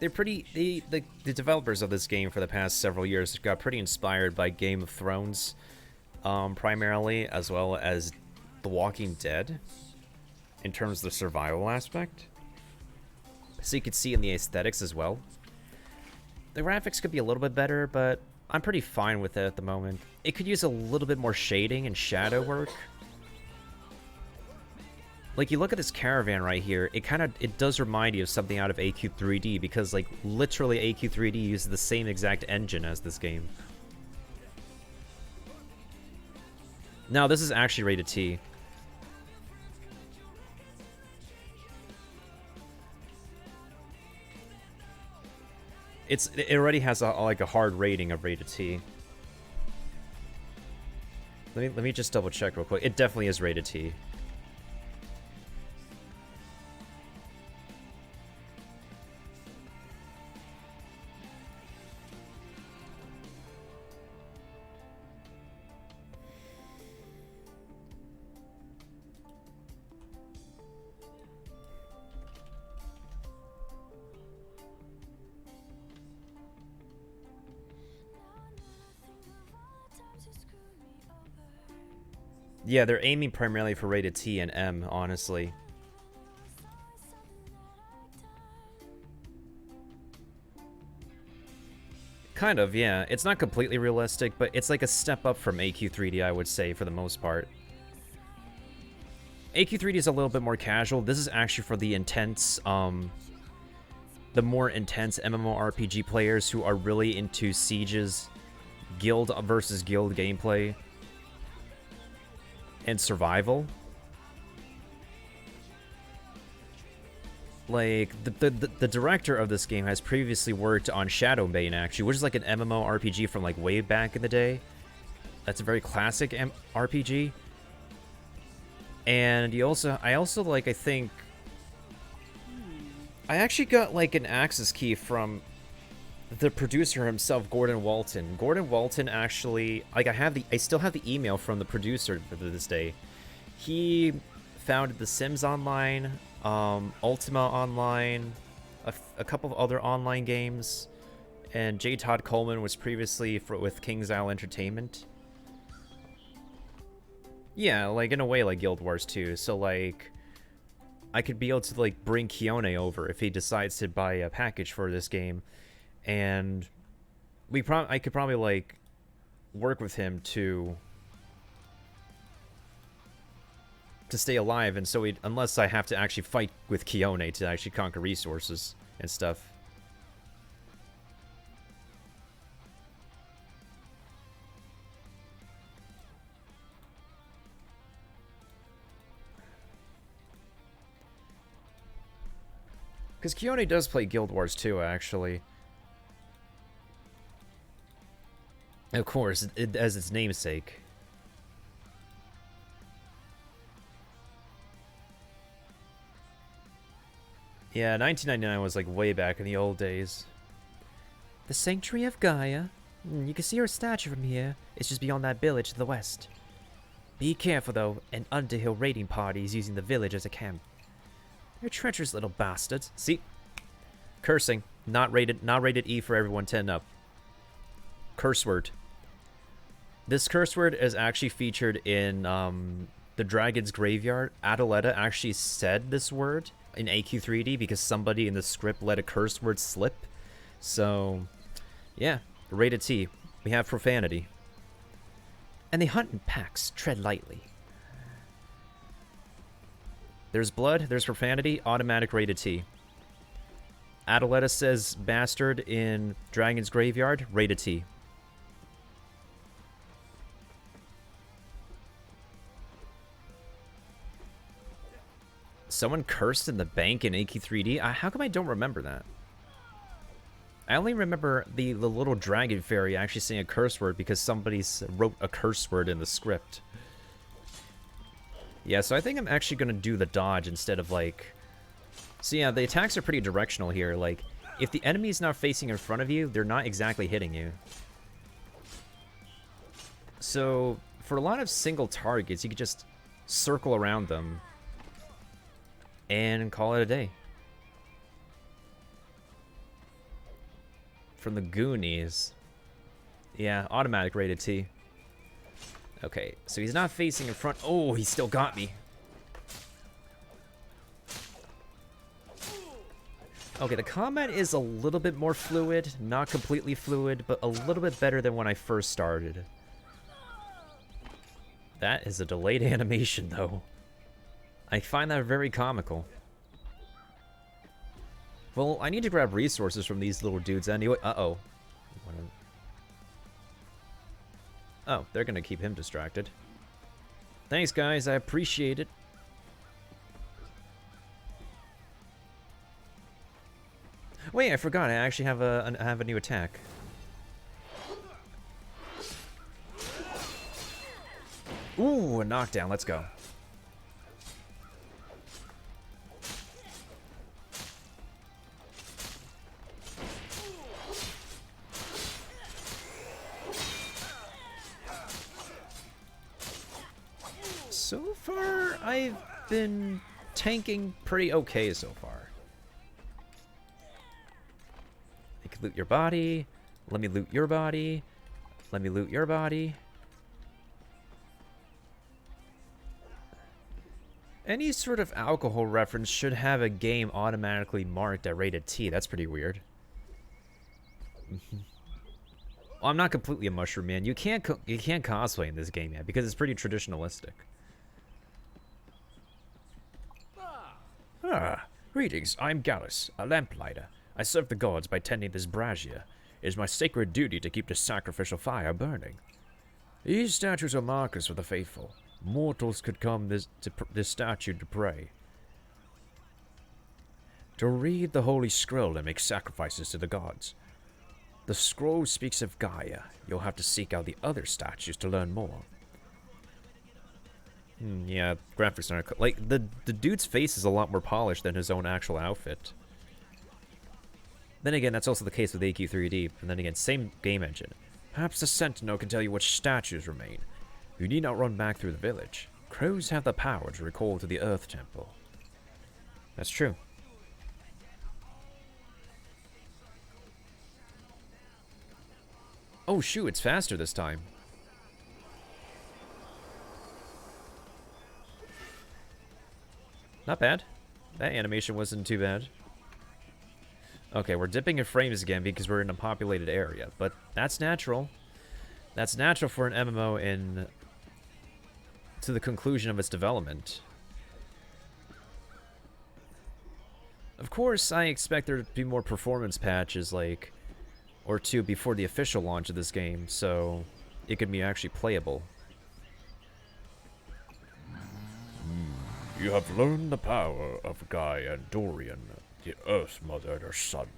S2: They're pretty... The developers of this game for the past several years got pretty inspired by Game of Thrones, primarily, as well as The Walking Dead in terms of the survival aspect. So you could see in the aesthetics as well. The graphics could be a little bit better, but I'm pretty fine with it at the moment. It could use a little bit more shading and shadow work. Like, you look at this caravan right here, it does remind you of something out of AQ3D, because, like, literally AQ3D uses the same exact engine as this game. Now, this is actually rated T. It already has like a hard rating of rated T. Let me just double check real quick. It definitely is rated T. Yeah, they're aiming primarily for rated T and M, honestly. Kind of, yeah. It's not completely realistic, but it's like a step up from AQ3D, I would say, for the most part. AQ3D is a little bit more casual. This is actually for the intense, the more intense MMORPG players who are really into Siege's guild versus guild gameplay and survival. Like, the director of this game has previously worked on Shadowbane, actually, which is like an MMORPG from like way back in the day. That's a very classic RPG. And I think I actually got like an access key from the producer himself, Gordon Walton. Gordon Walton actually, like, I still have the email from the producer to this day. He founded The Sims Online, Ultima Online, a couple of other online games, and J. Todd Coleman was previously with King's Isle Entertainment. Yeah, like, in a way, like Guild Wars 2. So, like, I could be able to, like, bring Keone over if he decides to buy a package for this game. And I could probably, like, work with him to stay alive, and so unless I have to actually fight with Keone to actually conquer resources and stuff. Because Keone does play Guild Wars 2, actually. Of course, as its namesake. Yeah, 1999 was like way back in the old days. The Sanctuary of Gaia. You can see her statue from here. It's just beyond that village to the west. Be careful though, an Underhill raiding party is using the village as a camp. They're treacherous little bastards. See? Cursing. Not rated E for everyone 10 up. Curse word. This curse word is actually featured in the Dragon's Graveyard. Adaletta actually said this word in AQ3D because somebody in the script let a curse word slip. So, yeah. Rated T. We have profanity. And they hunt in packs. Tread lightly. There's blood, there's profanity, automatic rated T. Adaletta says bastard in Dragon's Graveyard, rated T. Someone cursed in the bank in AQ3D? How come I don't remember that? I only remember the little dragon fairy actually saying a curse word because somebody wrote a curse word in the script. Yeah, so I think I'm actually going to do the dodge instead of, like... So yeah, the attacks are pretty directional here. Like, if the enemy's not facing in front of you, they're not exactly hitting you. So, for a lot of single targets, you could just circle around them and call it a day. From the Goonies. Yeah, automatic rated T. Okay, so he's not facing in front. Oh, he still got me. Okay, the combat is a little bit more fluid. Not completely fluid, but a little bit better than when I first started. That is a delayed animation, though. I find that very comical. Well, I need to grab resources from these little dudes anyway. Uh-oh. Oh, they're gonna keep him distracted. Thanks, guys. I appreciate it. Wait, I forgot. I actually have a new attack. Ooh, a knockdown. Let's go. So far, I've been tanking pretty okay so far. I can loot your body. Let me loot your body. Let me loot your body. Any sort of alcohol reference should have a game automatically marked at rated T. That's pretty weird. Well, I'm not completely a mushroom man. You can't cosplay in this game yet because it's pretty traditionalistic.
S4: Ah, greetings. I'm Gallus, a lamplighter. I serve the gods by tending this brazier. It is my sacred duty to keep the sacrificial fire burning. These statues are markers for the faithful. Mortals could come this statue to pray. To read the holy scroll and make sacrifices to the gods. The scroll speaks of Gaia. You'll have to seek out the other statues to learn more.
S2: Yeah, graphics aren't... Like, the dude's face is a lot more polished than his own actual outfit. Then again, that's also the case with AQ3D. And then again, same game engine.
S4: Perhaps the Sentinel can tell you which statues remain. You need not run back through the village. Crows have the power to recall to the Earth Temple.
S2: That's true. Oh shoot, it's faster this time. Not bad. That animation wasn't too bad. Okay, we're dipping in frames again because we're in a populated area, but that's natural. That's natural for an MMO in... to the conclusion of its development. Of course, I expect there to be more performance patches, like, or two before the official launch of this game, so it could be actually playable.
S4: You have learned the power of Gaia and Dorian, the Earth Mother and her son.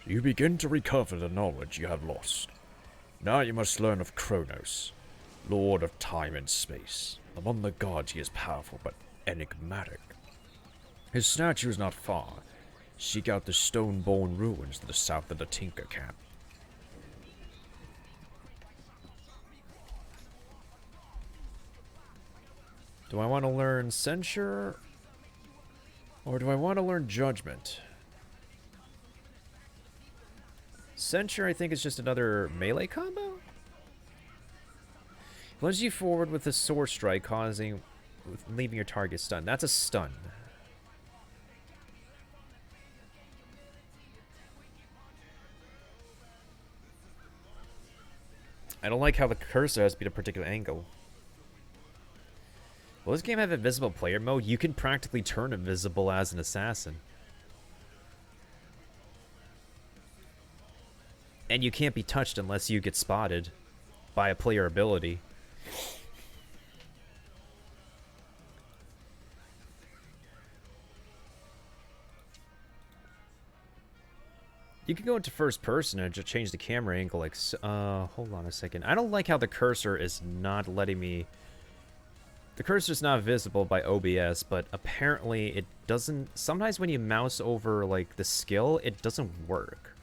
S4: You begin to recover the knowledge you have lost. Now you must learn of Kronos, Lord of time and space. Among the gods he is powerful but enigmatic. His statue is not far. Seek out the stone-born ruins to the south of the Tinker Camp.
S2: Do I want to learn Censure? Or do I want to learn Judgment? Censure, I think, is just another melee combo? Plunge you forward with a sword strike, leaving your target stunned. That's a stun. I don't like how the cursor has to be at a particular angle. Will this game have invisible player mode? You can practically turn invisible as an assassin. And you can't be touched unless you get spotted by a player ability. You can go into first person and just change the camera angle like hold on a second. I don't like how the cursor is not letting me... The cursor's not visible by OBS, but apparently it doesn't... Sometimes when you mouse over, like, the skill, it doesn't work.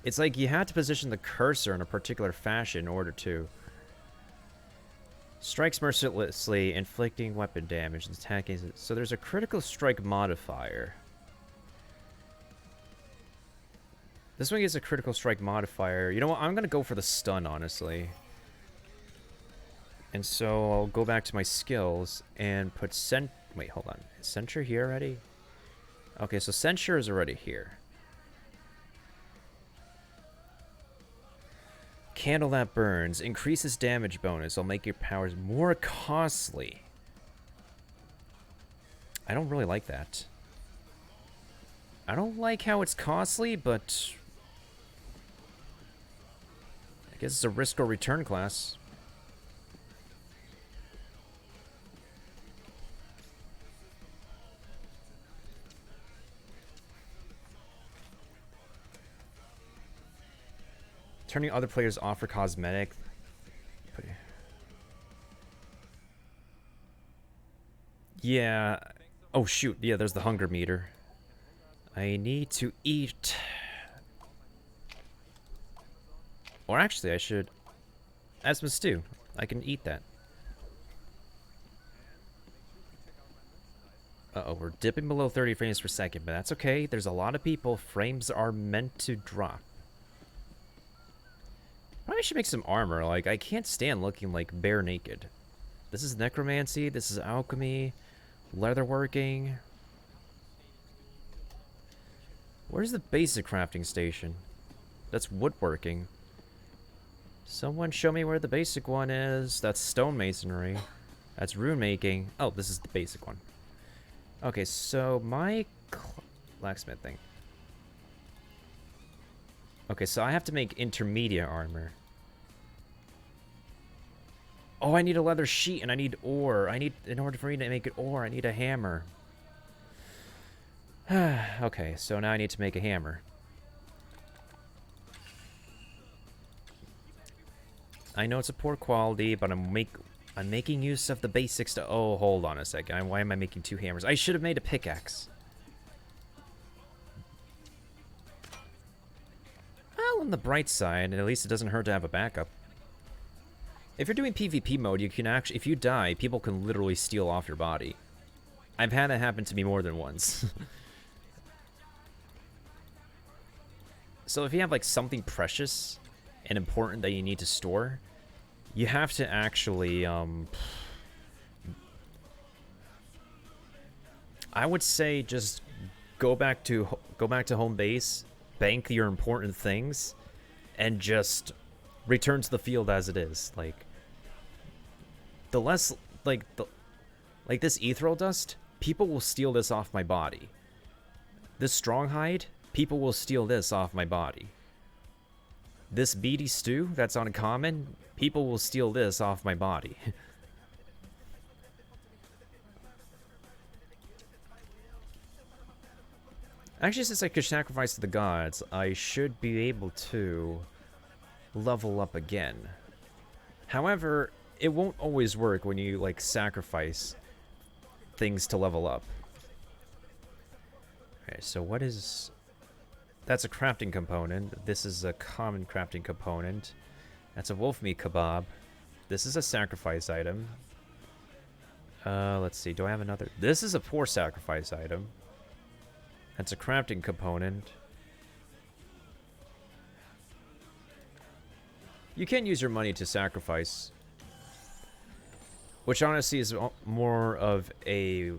S2: It's like you have to position the cursor in a particular fashion in order to... Strikes mercilessly, inflicting weapon damage and attacking... So there's a critical strike modifier. This one gets a critical strike modifier. You know what? I'm going to go for the stun, honestly. And so I'll go back to my skills and put wait, hold on. Is Censure here already? Okay, so Censure is already here. Candle that burns. Increases damage bonus. I'll make your powers more costly. I don't really like that. I don't like how it's costly, but I guess it's a risk or return class. Turning other players off for cosmetic. Yeah. Oh, shoot. Yeah, there's the hunger meter. I need to eat. Or actually, I should... Asthma stew. I can eat that. Uh-oh, we're dipping below 30 frames per second, but that's okay. There's a lot of people. Frames are meant to drop. Probably should make some armor. Like, I can't stand looking like bare naked. This is necromancy. This is alchemy. Leatherworking. Where's the basic crafting station? That's woodworking. Someone show me where the basic one is. That's stonemasonry. That's rune making. Oh, this is the basic one. Okay, so my blacksmithing. Okay, so I have to make intermediate armor. Oh, I need a leather sheet and I need ore. In order for me to make it ore, I need a hammer. Okay, so now I need to make a hammer. I know it's a poor quality, but I'm making use of the basics to... Oh, hold on a second. Why am I making 2 hammers? I should have made a pickaxe. Well, on the bright side, at least it doesn't hurt to have a backup. If you're doing PvP mode, you can actually... If you die, people can literally steal off your body. I've had it happen to me more than once. So if you have, like, something precious and important that you need to store, you have to actually, I would say just go back to home base, bank your important things, and just return to the field as it is. Like, the less, like this ethereal dust, people will steal this off my body. This strong hide, people will steal this off my body. This beady stew that's uncommon, people will steal this off my body. Actually, since I could sacrifice to the gods, I should be able to level up again. However, it won't always work when you, like, sacrifice things to level up. Okay, so what is... That's a crafting component. This is a common crafting component. That's a wolf meat kebab. This is a sacrifice item. Let's see. Do I have another? This is a poor sacrifice item. That's a crafting component. You can use your money to sacrifice. Which honestly is more of a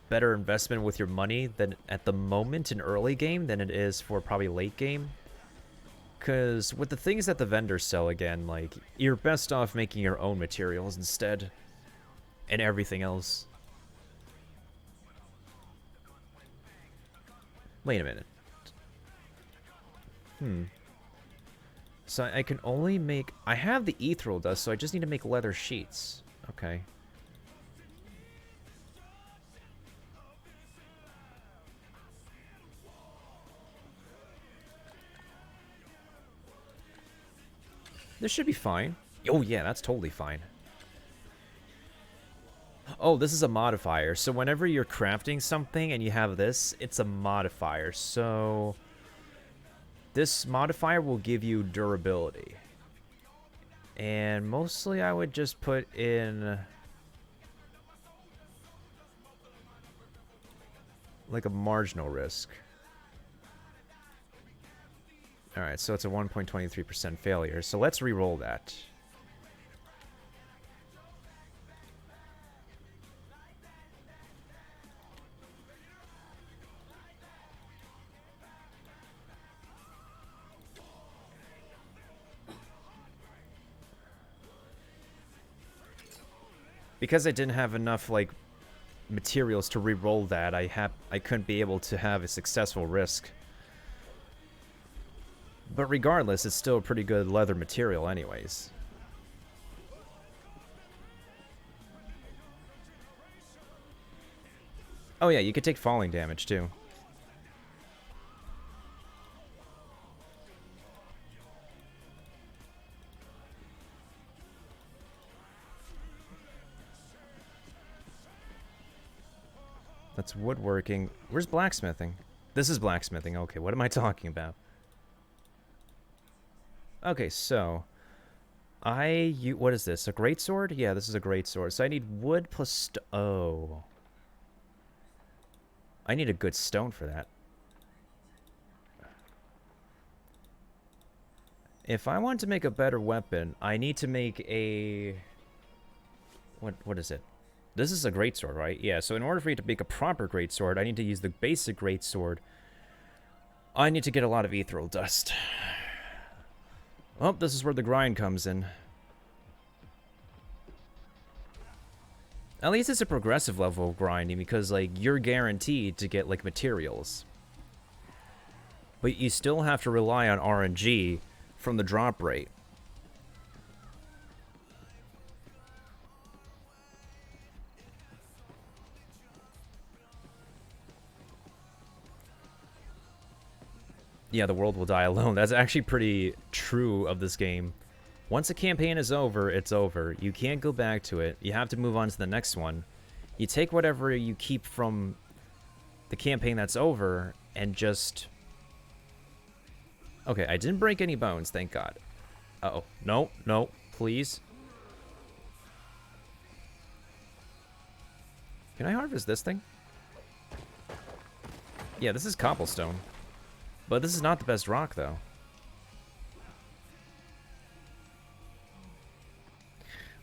S2: better investment with your money than at the moment in early game than it is for probably late game. Because with the things that the vendors sell, again, like, you're best off making your own materials instead. And everything else. Wait a minute. So I can only make... I have the ethereal dust, so I just need to make leather sheets. Okay. This should be fine. Oh yeah, that's totally fine. Oh, this is a modifier. So whenever you're crafting something and you have this, it's a modifier. So this modifier will give you durability. And mostly I would just put in like a marginal risk. Alright, so it's a 1.23% failure. So let's re-roll that. Because I didn't have enough, like, materials to re-roll that, I couldn't be able to have a successful risk. But regardless, it's still a pretty good leather material anyways. Oh yeah, you could take falling damage too. That's woodworking. Where's blacksmithing? This is blacksmithing. Okay, what am I talking about? Okay, so what is this? A greatsword? Yeah, this is a greatsword. So I need wood plus oh. I need a good stone for that. If I want to make a better weapon, I need to make a what is it? This is a greatsword, right? Yeah, so in order for me to make a proper greatsword, I need to use the basic greatsword. I need to get a lot of ethereal dust. Oh, this is where the grind comes in. At least it's a progressive level of grinding because, like, you're guaranteed to get, like, materials. But you still have to rely on RNG from the drop rate. Yeah, the world will die alone. That's actually pretty true of this game. Once a campaign is over, it's over. You can't go back to it. You have to move on to the next one. You take whatever you keep from the campaign that's over and just... Okay, I didn't break any bones, thank God. Uh-oh. No, no, please. Can I harvest this thing? Yeah, this is cobblestone. But this is not the best rock, though.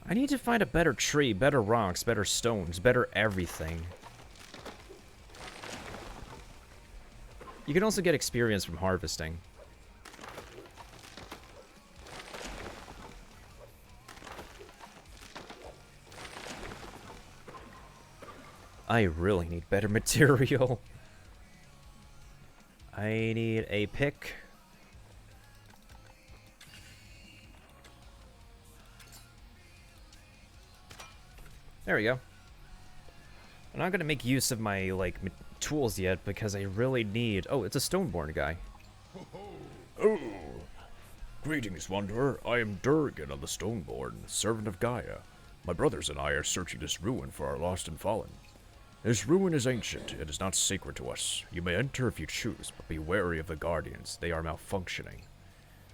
S2: I need to find a better tree, better rocks, better stones, better everything. You can also get experience from harvesting. I really need better material. I need a pick. There we go. I'm not gonna make use of my, like, tools yet because I really need... Oh, it's a Stoneborn guy.
S4: Oh, greetings, Wanderer. I am Durgan of the Stoneborn, servant of Gaia. My brothers and I are searching this ruin for our lost and fallen. This ruin is ancient. It is not sacred to us. You may enter if you choose, but be wary of the guardians. They are malfunctioning.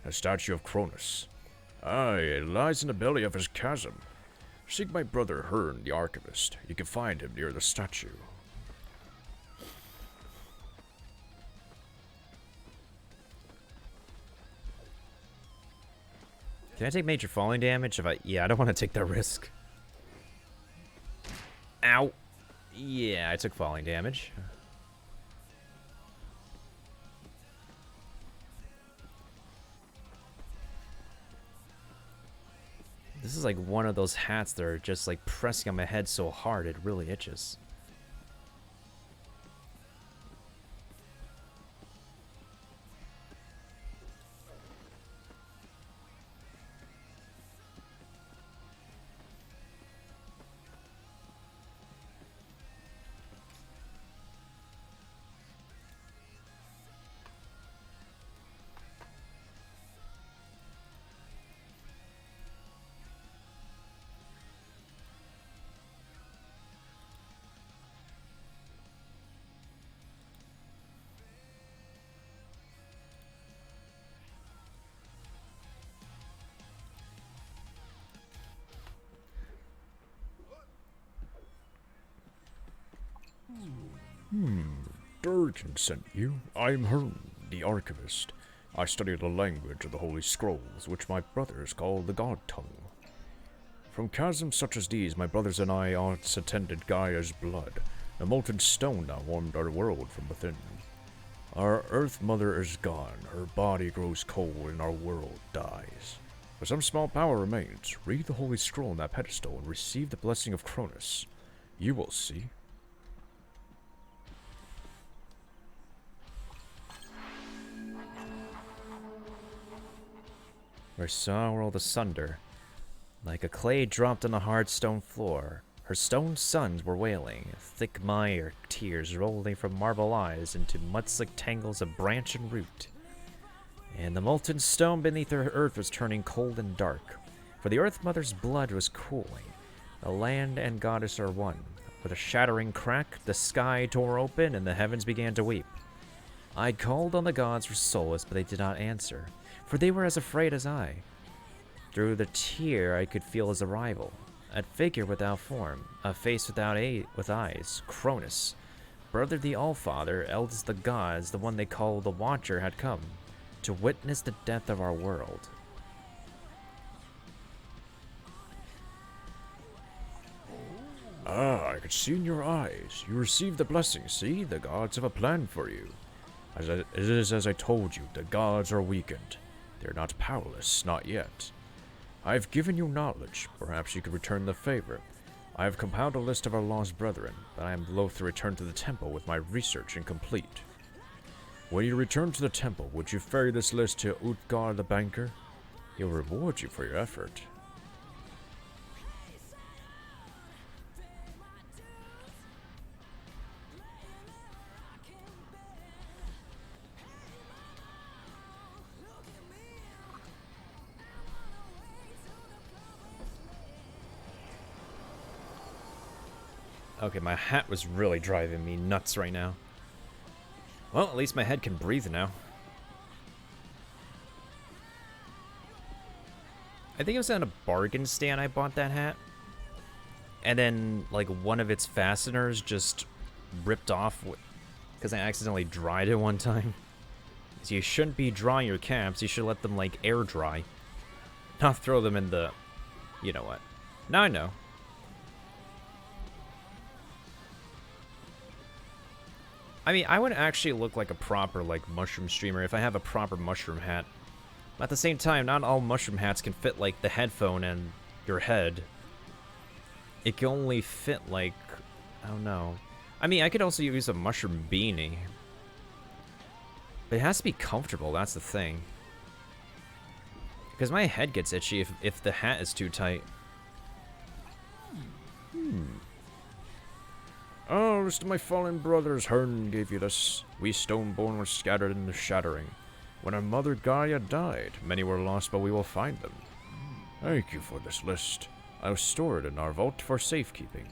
S4: A statue of Cronus. Aye, it lies in the belly of his chasm. Seek my brother Hearn, the archivist. You can find him near the statue.
S2: Can I take major falling damage if I... Yeah, I don't want to take that risk. Ow. Yeah, I took falling damage. This is like one of those hats that are just like pressing on my head so hard it really itches.
S4: Durgan sent you. I am Hearn, the archivist. I study the language of the Holy Scrolls, which my brothers call the God Tongue. From chasms such as these, my brothers and I once attended Gaia's blood. A molten stone now warmed our world from within. Our Earth Mother is gone, her body grows cold, and our world dies. But some small power remains. Read the holy scroll on that pedestal and receive the blessing of Cronus. You will see.
S2: Her saw rolled asunder, like a clay dropped on the hard stone floor. Her stone sons were wailing, thick mire tears rolling from marble eyes into mud-slick tangles of branch and root. And the molten stone beneath her earth was turning cold and dark, for the Earth Mother's blood was cooling. The land and goddess are one. With a shattering crack, the sky tore open and the heavens began to weep. I called on the gods for solace, but they did not answer, for they were as afraid as I. Through the tear, I could feel his arrival. A figure without form, a face without with eyes, Cronus. Brother the Allfather, eldest the gods, the one they call the Watcher, had come to witness the death of our world.
S4: Ah, I could see in your eyes. You received the blessing. See, the gods have a plan for you. It is as I told you, the gods are weakened. They're not powerless, not yet. I have given you knowledge. Perhaps you could return the favor. I have compiled a list of our lost brethren, but I am loath to return to the temple with my research incomplete. When you return to the temple, would you ferry this list to Utgar the banker? He'll reward you for your effort.
S2: Okay, my hat was really driving me nuts right now. Well, at least my head can breathe now. I think it was at a bargain stand I bought that hat. And then, like, one of its fasteners just ripped off because I accidentally dried it one time. So you shouldn't be drying your caps. You should let them, like, air dry. Not throw them in the... You know what. Now I know. I mean, I would actually look like a proper, like, mushroom streamer if I have a proper mushroom hat. But at the same time, not all mushroom hats can fit, like, the headphone and your head. It can only fit, like, I don't know. I mean, I could also use a mushroom beanie. But it has to be comfortable, that's the thing. Because my head gets itchy if the hat is too tight.
S4: Oh, rest of my fallen brothers, Hern gave you this. We Stoneborn were scattered in the shattering. When our mother Gaia died, many were lost, but we will find them. Thank you for this list. I'll store it in our vault for safekeeping.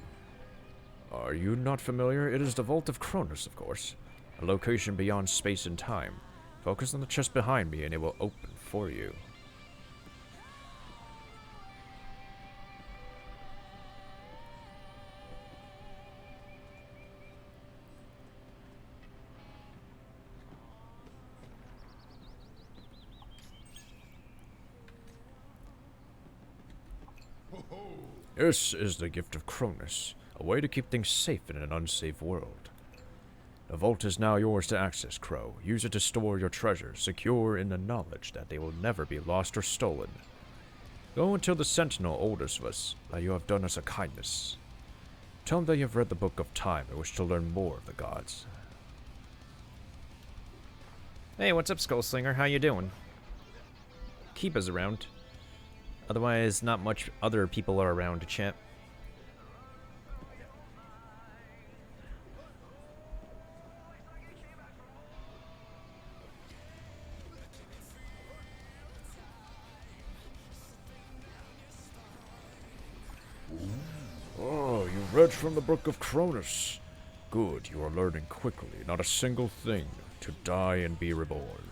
S4: Are you not familiar? It is the Vault of Cronus, of course. A location beyond space and time. Focus on the chest behind me and it will open for you. This is the gift of Cronus, a way to keep things safe in an unsafe world. The vault is now yours to access, Crow. Use it to store your treasures, secure in the knowledge that they will never be lost or stolen. Go and tell the Sentinel oldest of us that you have done us a kindness. Tell him that you have read the Book of Time and wish to learn more of the gods.
S2: Hey, what's up, Skullslinger? How you doing? Keep us around. Otherwise, not much other people are around to chat.
S4: Oh, you read from the Book of Cronus. Good, you are learning quickly, not a single thing, to die and be reborn.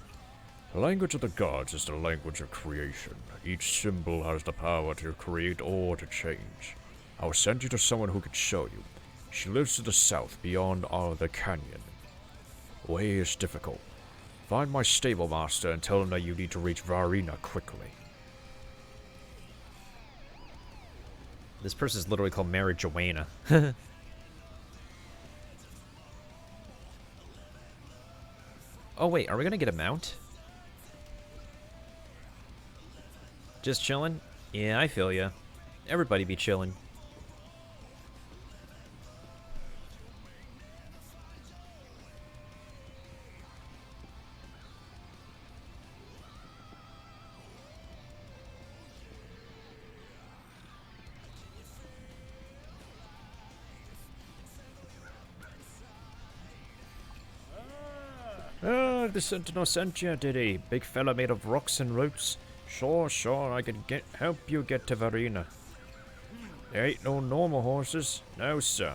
S4: The language of the gods is the language of creation. Each symbol has the power to create or to change. I will send you to someone who can show you. She lives to the south, beyond the canyon. The way is difficult. Find my stable master and tell him that you need to reach Varina quickly.
S2: This person's literally called Mary Joanna. Oh wait, are we gonna get a mount? Just chilling? Yeah, I feel ya. Everybody be chilling.
S4: Ah, the Sentinel sent you, did he? Big fella made of rocks and roots. Sure, I can help you get to Varina. There ain't no normal horses. No, sir.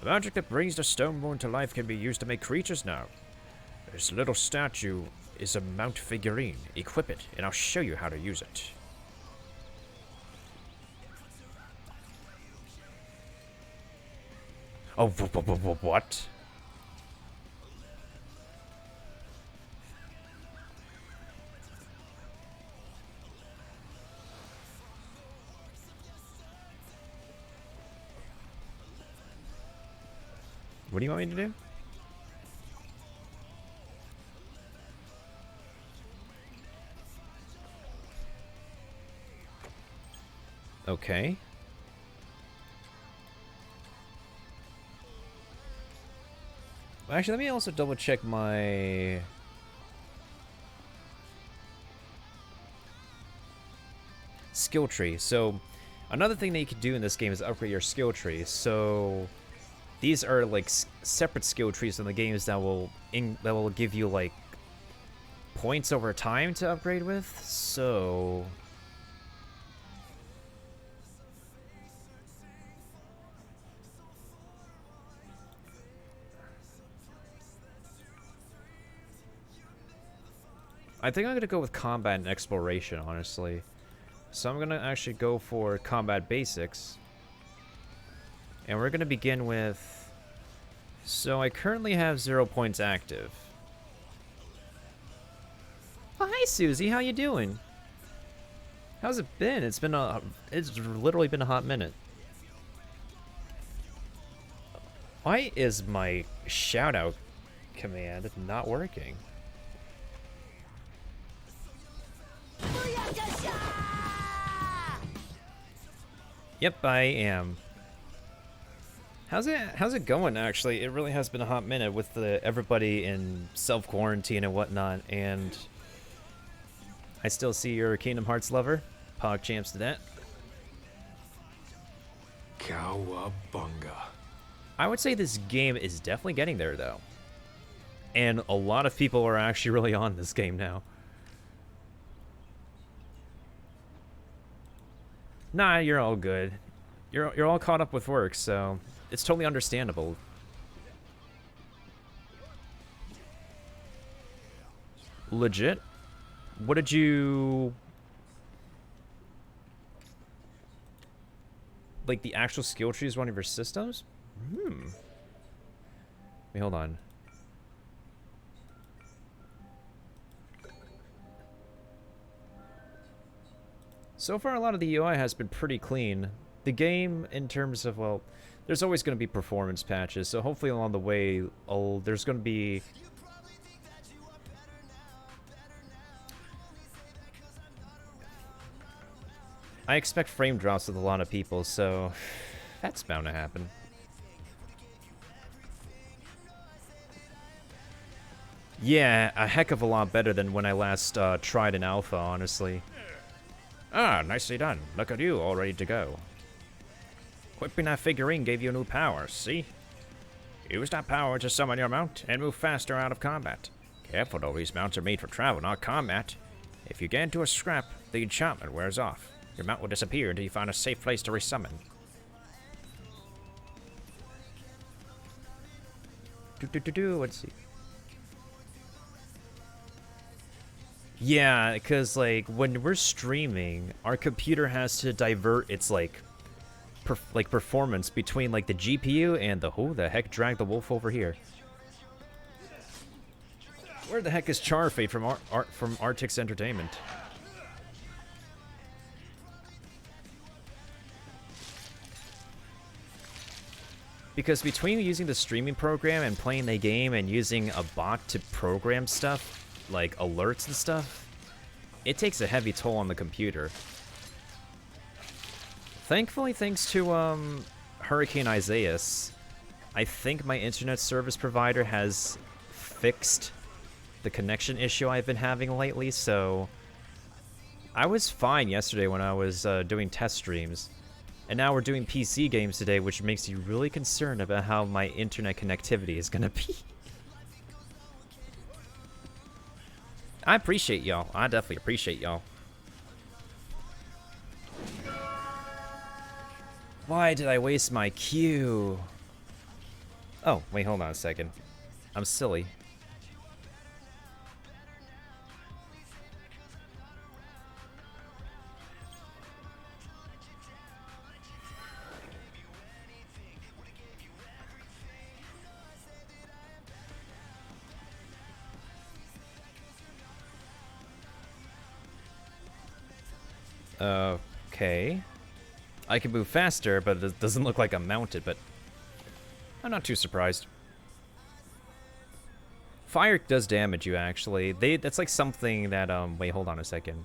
S4: The magic that brings the Stoneborn to life can be used to make creatures now. This little statue is a mount figurine. Equip it, and I'll show you how to use it. Oh, what?
S2: What do you want me to do? Okay. Actually, let me also double check my... skill tree. So, another thing that you can do in this game is upgrade your skill tree. So, these are like separate skill trees in the games that will give you like points over time to upgrade with. So, I think I'm gonna go with combat and exploration, honestly. So I'm gonna actually go for combat basics. And we're gonna begin with... So I currently have 0 points active. Oh, hi Susie, how you doing? How's it been? It's literally been a hot minute. Why is my shout-out command not working? Yep, I am. How's it going, actually? It really has been a hot minute with everybody in self-quarantine and whatnot, and I still see you're a Kingdom Hearts lover. Pog champs to that.
S5: Cowabunga.
S2: I would say this game is definitely getting there, though. And a lot of people are actually really on this game now. Nah, you're all good. You're all caught up with work, so it's totally understandable. Legit? What did you... Like, the actual skill tree is one of your systems? Wait, hold on. So far, a lot of the UI has been pretty clean. The game, in terms of, well, there's always going to be performance patches, so hopefully along the way, there's going to be... I expect frame drops with a lot of people, so that's bound to happen. Yeah, a heck of a lot better than when I last tried an alpha, honestly.
S4: Ah, nicely done. Look at you, all ready to go. Equipping that figurine gave you new powers, see? Use that power to summon your mount and move faster out of combat. Careful though, these mounts are made for travel, not combat. If you get into a scrap, the enchantment wears off. Your mount will disappear until you find a safe place to resummon.
S2: Let's see. Yeah, because, like, when we're streaming, our computer has to divert its, like, performance between, like, the GPU and the... Who the heck dragged the wolf over here? Where the heck is Charfate from Artix Entertainment? Because between using the streaming program and playing the game and using a bot to program stuff, like alerts and stuff, it takes a heavy toll on the computer. Thankfully, thanks to Hurricane Isaias, I think my internet service provider has fixed the connection issue I've been having lately, so I was fine yesterday when I was doing test streams. And now we're doing PC games today, which makes you really concerned about how my internet connectivity is gonna be. I appreciate y'all. I definitely appreciate y'all. Why did I waste my Q? Oh, wait, hold on a second. I'm silly. Okay. I can move faster, but it doesn't look like I'm mounted, but I'm not too surprised. Fire does damage you, actually. That's like something that, wait, hold on a second.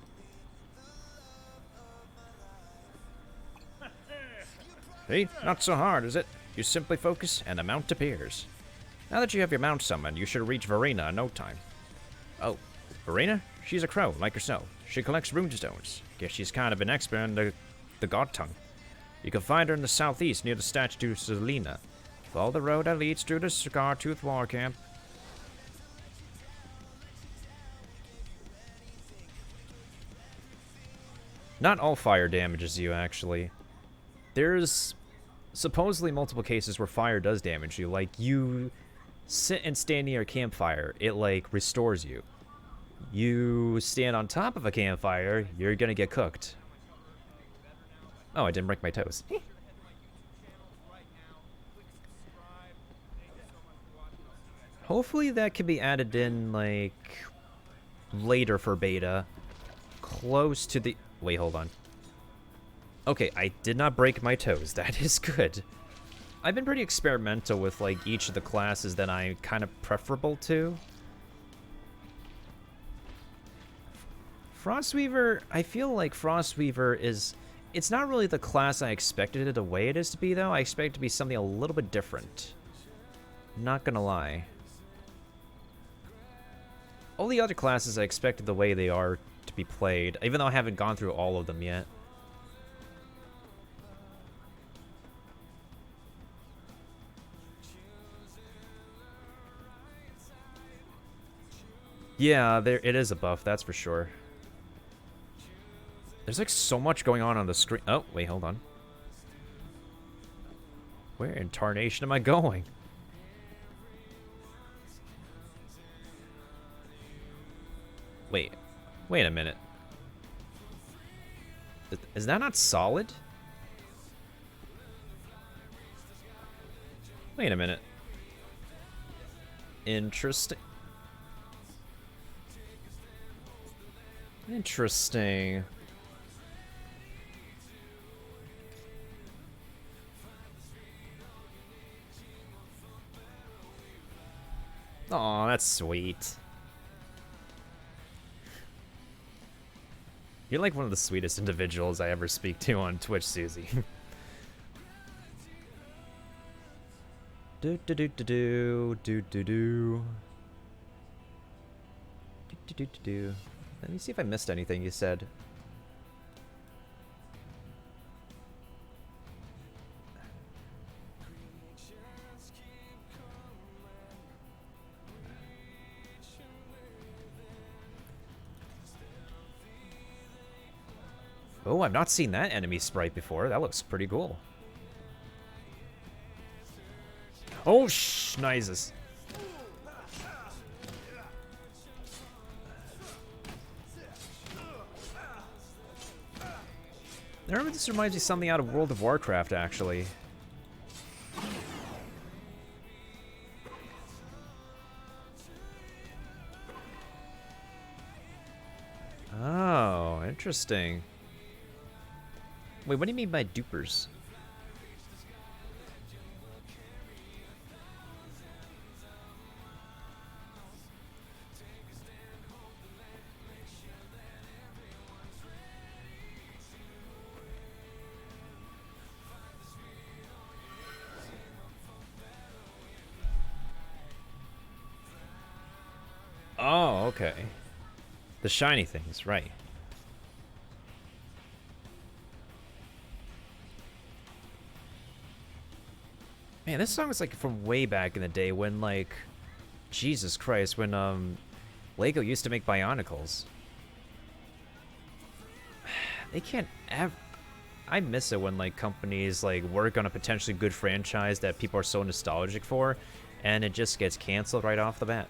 S2: See? Not so hard, is it? You simply focus, and the mount appears. Now that you have your mount summoned, you should reach Verena in no time. Oh, Verena? She's a crow, like yourself. She collects runestones. Guess she's kind of an expert in the god tongue. You can find her in the southeast near the statue of Selena. Follow the road that leads through the Scartooth War Camp. Not all fire damages you, actually. There's supposedly multiple cases where fire does damage you. Like, you sit and stand near a campfire, it, like, restores you. You stand on top of a campfire, you're gonna get cooked. Oh, I didn't break my toes. Hopefully that can be added in, like, later for beta. Close to the... Wait, hold on. Okay, I did not break my toes. That is good. I've been pretty experimental with, like, each of the classes that I'm kind of preferable to. Frostweaver, I feel like Frostweaver is... It's not really the class I expected it the way it is to be, though. I expect it to be something a little bit different. Not gonna lie. All the other classes I expected the way they are to be played, even though I haven't gone through all of them yet. Yeah, it is a buff, that's for sure. There's like so much going on the screen. Oh, wait, hold on. Where in tarnation am I going? Wait a minute. Is that not solid? Wait a minute. Interesting. Interesting. Aw, that's sweet. You're like one of the sweetest individuals I ever speak to on Twitch, Susie. Do do do do do do do do. Do do do do do. Let me see if I missed anything you said. Oh, I've not seen that enemy sprite before. That looks pretty cool. Oh, schneizes. I remember this reminds me of something out of World of Warcraft, actually. Oh, interesting. Wait, what do you mean by dupers? Oh, okay. The shiny things, right. Man, this song is like from way back in the day when like Jesus Christ, when Lego used to make Bionicles. They can't ever. I miss it when like companies like work on a potentially good franchise that people are so nostalgic for, and it just gets canceled right off the bat.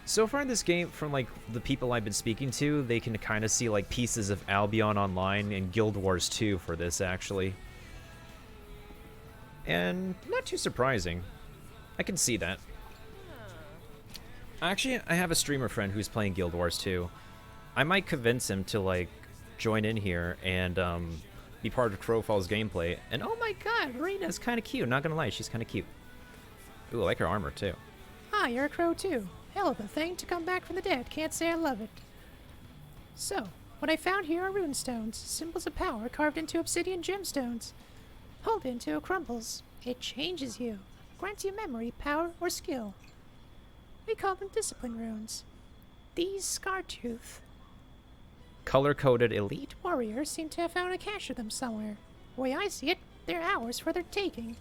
S2: So far in this game, from like the people I've been speaking to, they can kind of see like pieces of Albion Online and Guild Wars 2 for this actually. And not too surprising. I can see that. Actually, I have a streamer friend who's playing Guild Wars 2. I might convince him to like join in here and be part of Crowfall's gameplay. And oh my god, Reina's kind of cute. Not gonna lie, she's kind of cute. Ooh, I like her armor too.
S6: Ah, you're a crow too. Hell of a thing to come back from the dead. Can't say I love it. So, what I found here are runestones, symbols of power carved into obsidian gemstones. Hold it until it crumbles. It changes you, grants you memory, power, or skill. We call them discipline runes. These Scartooth
S2: Color-coded elite?
S6: warriors seem to have found a cache of them somewhere. The way I see it, they're ours for their taking.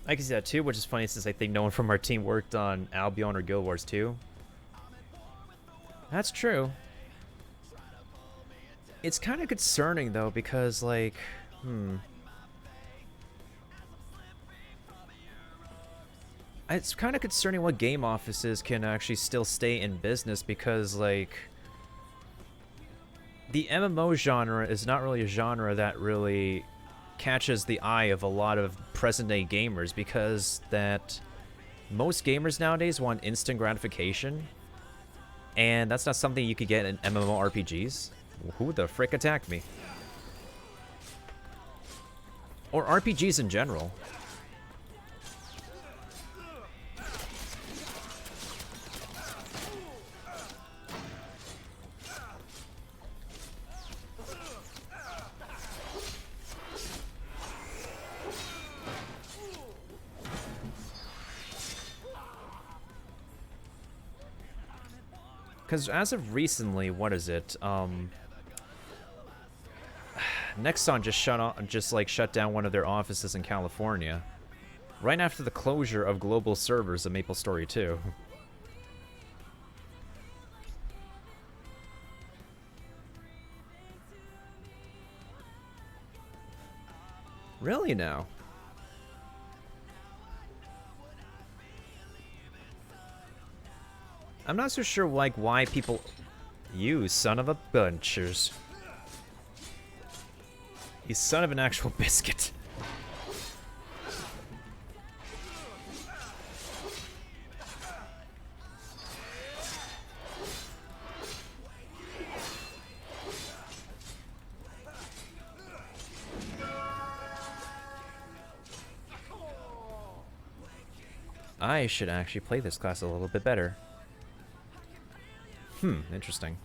S2: I can see that too, which is funny since I think no one from our team worked on Albion or Guild Wars 2. That's true. It's kind of concerning though, because like, it's kind of concerning what game offices can actually still stay in business, because like, the MMO genre is not really a genre that really catches the eye of a lot of present-day gamers, because that most gamers nowadays want instant gratification, and that's not something you could get in MMORPGs. Who the frick attacked me? Or RPGs in general. Because as of recently, what is it? Nexon just shut down one of their offices in California, right after the closure of global servers of MapleStory 2. Really now? I'm not so sure like why people... You son of a bunchers. You son of an actual biscuit. I should actually play this class a little bit better. Interesting.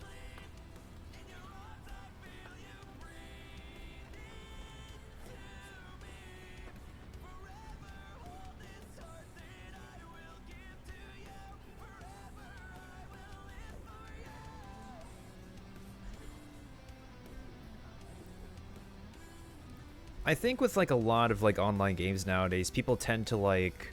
S2: I think with like a lot of like online games nowadays, people tend to like,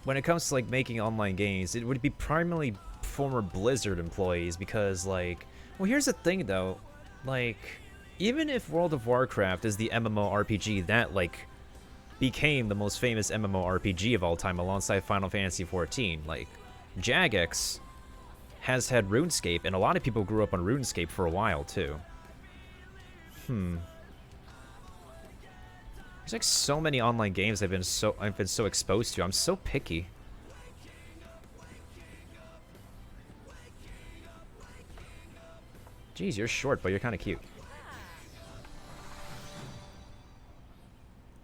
S2: when it comes to like making online games, it would be primarily former Blizzard employees, because like, well, here's the thing though, like, even if World of Warcraft is the MMORPG that like became the most famous MMORPG of all time alongside Final Fantasy XIV, like Jagex has had RuneScape, and a lot of people grew up on RuneScape for a while too. There's like so many online games I've been so exposed to. I'm so picky. Jeez, you're short, but you're kind of cute.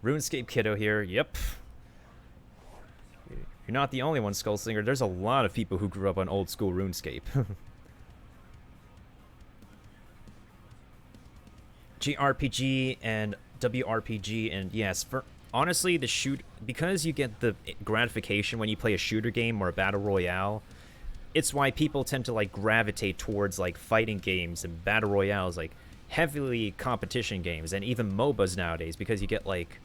S2: RuneScape kiddo here. Yep. You're not the only one, Skullslinger. There's a lot of people who grew up on old school RuneScape. JRPG and WRPG, and yes, for honestly, because you get the gratification when you play a shooter game or a battle royale, it's why people tend to like gravitate towards like fighting games and battle royales, like heavily competition games, and even MOBAs nowadays, because you get like,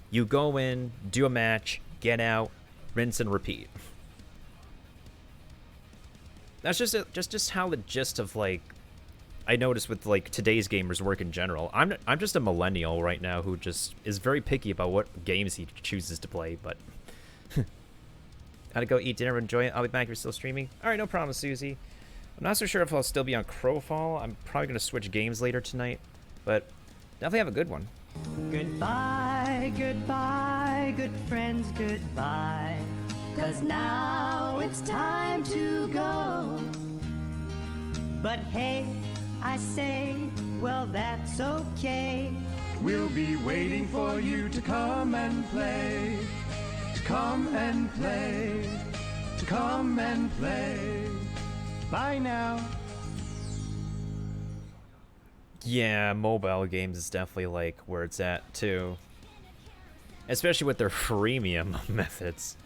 S2: you go in, do a match, get out, rinse and repeat. That's just how the gist of like, I notice with like today's gamers work in general. I'm just a millennial right now who just is very picky about what games he chooses to play, but gotta go eat dinner, enjoy it. I'll be back if you're still streaming. Alright, no problem, Susie. I'm not so sure if I'll still be on Crowfall. I'm probably gonna switch games later tonight, but definitely have a good one.
S7: Goodbye, goodbye, good friends, goodbye. 'Cause now it's time to go. But hey, I say, well, that's okay.
S8: We'll be waiting for you to come and play. To come and play. To come and play. Bye now.
S2: Yeah, mobile games is definitely like where it's at too. Especially with their freemium methods.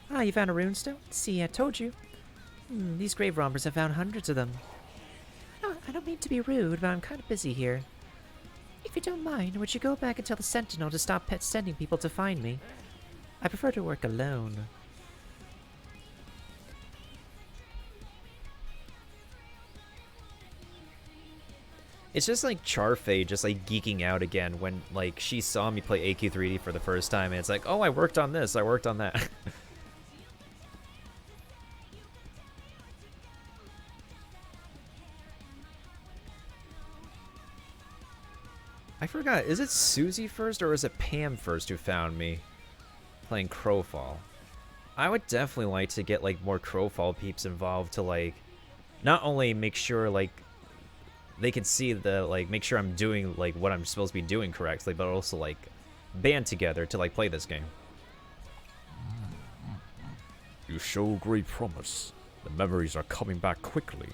S6: Ah, you found a runestone? See, I told you. These grave robbers have found hundreds of them. I don't mean to be rude, but I'm kind of busy here. If you don't mind, would you go back and tell the Sentinel to stop sending people to find me? I prefer to work alone.
S2: It's just like Charfei just like geeking out again when like she saw me play AQ3D for the first time, and it's like, oh, I worked on this, I worked on that. I forgot, is it Susie first or is it Pam first who found me playing Crowfall? I would definitely like to get like more Crowfall peeps involved to like not only make sure like they can see the like make sure I'm doing like what I'm supposed to be doing correctly, but also like band together to like play this game.
S4: You show great promise. The memories are coming back quickly.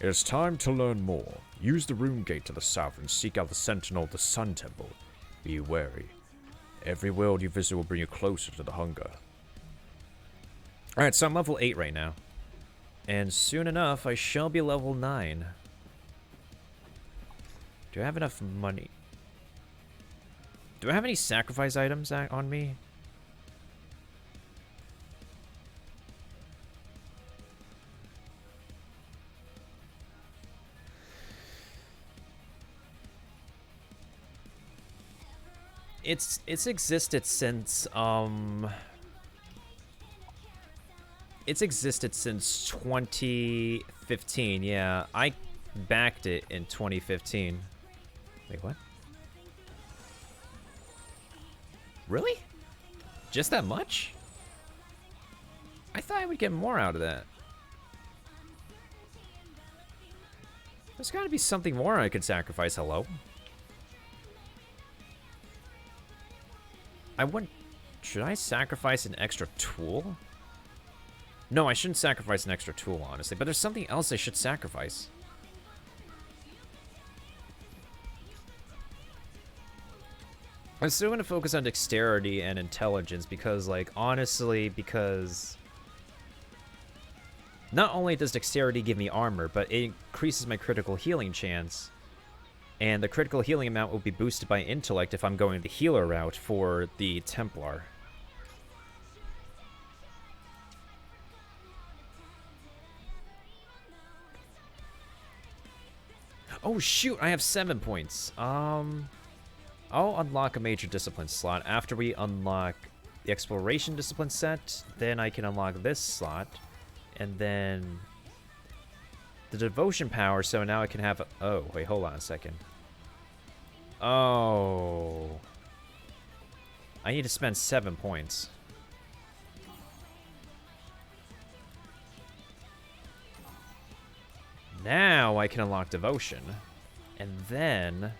S4: It is time to learn more. Use the rune gate to the south and seek out the Sentinel of the Sun Temple. Be wary. Every world you visit will bring you closer to the hunger.
S2: Alright, so I'm level 8 right now. And soon enough, I shall be level 9. Do I have enough money? Do I have any sacrifice items on me? It's existed since it's existed since 2015. Yeah, I backed it in 2015. Wait, what? Really? Just that much? I thought I would get more out of that. There's got to be something more I could sacrifice. Hello? Should I sacrifice an extra tool? No, I shouldn't sacrifice an extra tool, honestly. But there's something else I should sacrifice. I'm still going to focus on dexterity and intelligence because, like, honestly, because not only does dexterity give me armor, but it increases my critical healing chance. And the critical healing amount will be boosted by intellect if I'm going the healer route for the Templar. Oh shoot, I have 7 points. I'll unlock a major discipline slot. After we unlock the exploration discipline set, then I can unlock this slot. And then the devotion power, so now I can have oh, wait, hold on a second. Oh. I need to spend 7 points. Now I can unlock devotion. And then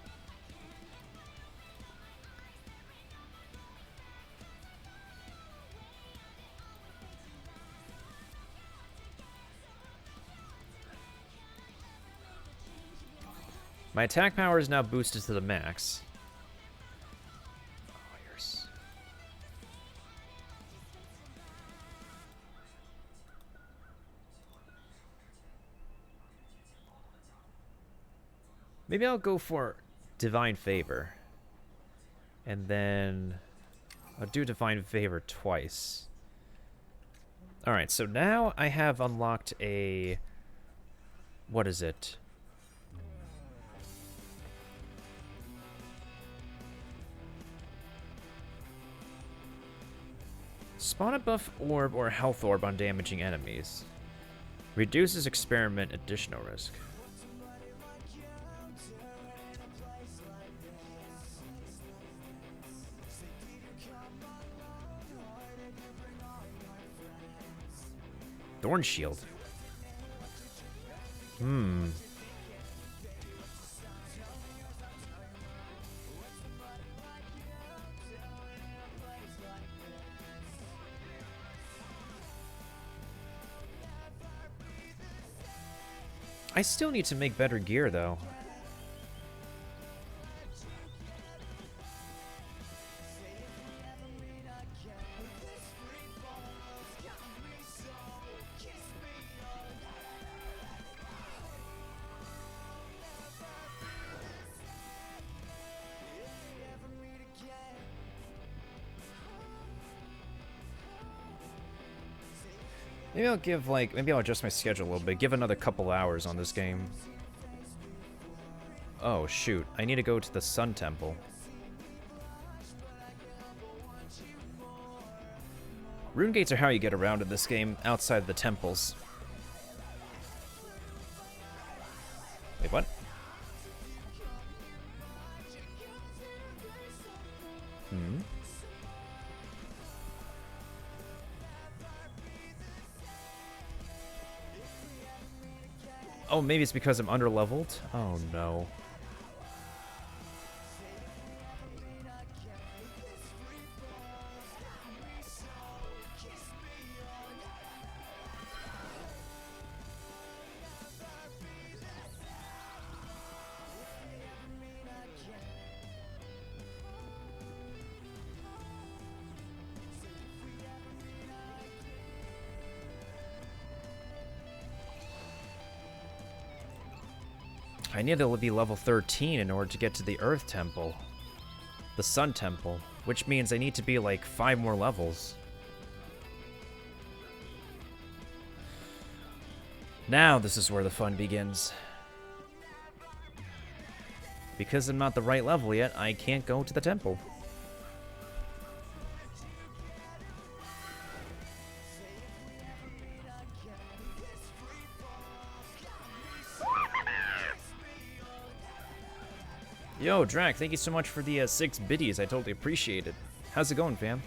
S2: My attack power is now boosted to the max. Oh, maybe I'll go for Divine Favor. And then I'll do Divine Favor twice. Alright, so now I have unlocked a... What is it? Spawn a buff orb or health orb on damaging enemies. Reduces experiment additional risk. Thorn Shield. I still need to make better gear, though. Maybe I'll give, like, maybe I'll adjust my schedule a little bit. Give another couple hours on this game. Oh, shoot. I need to go to the Sun Temple. Rune gates are how you get around in this game, outside the temples. Wait, what? Oh, maybe it's because I'm underleveled? Oh, no. I need to be level 13 in order to get to the Earth Temple. The Sun Temple. Which means I need to be like 5 more levels. Now this is where the fun begins. Because I'm not the right level yet, I can't go to the temple. Yo, Drac, thank you so much for the 6 biddies. I totally appreciate it. How's it going, fam?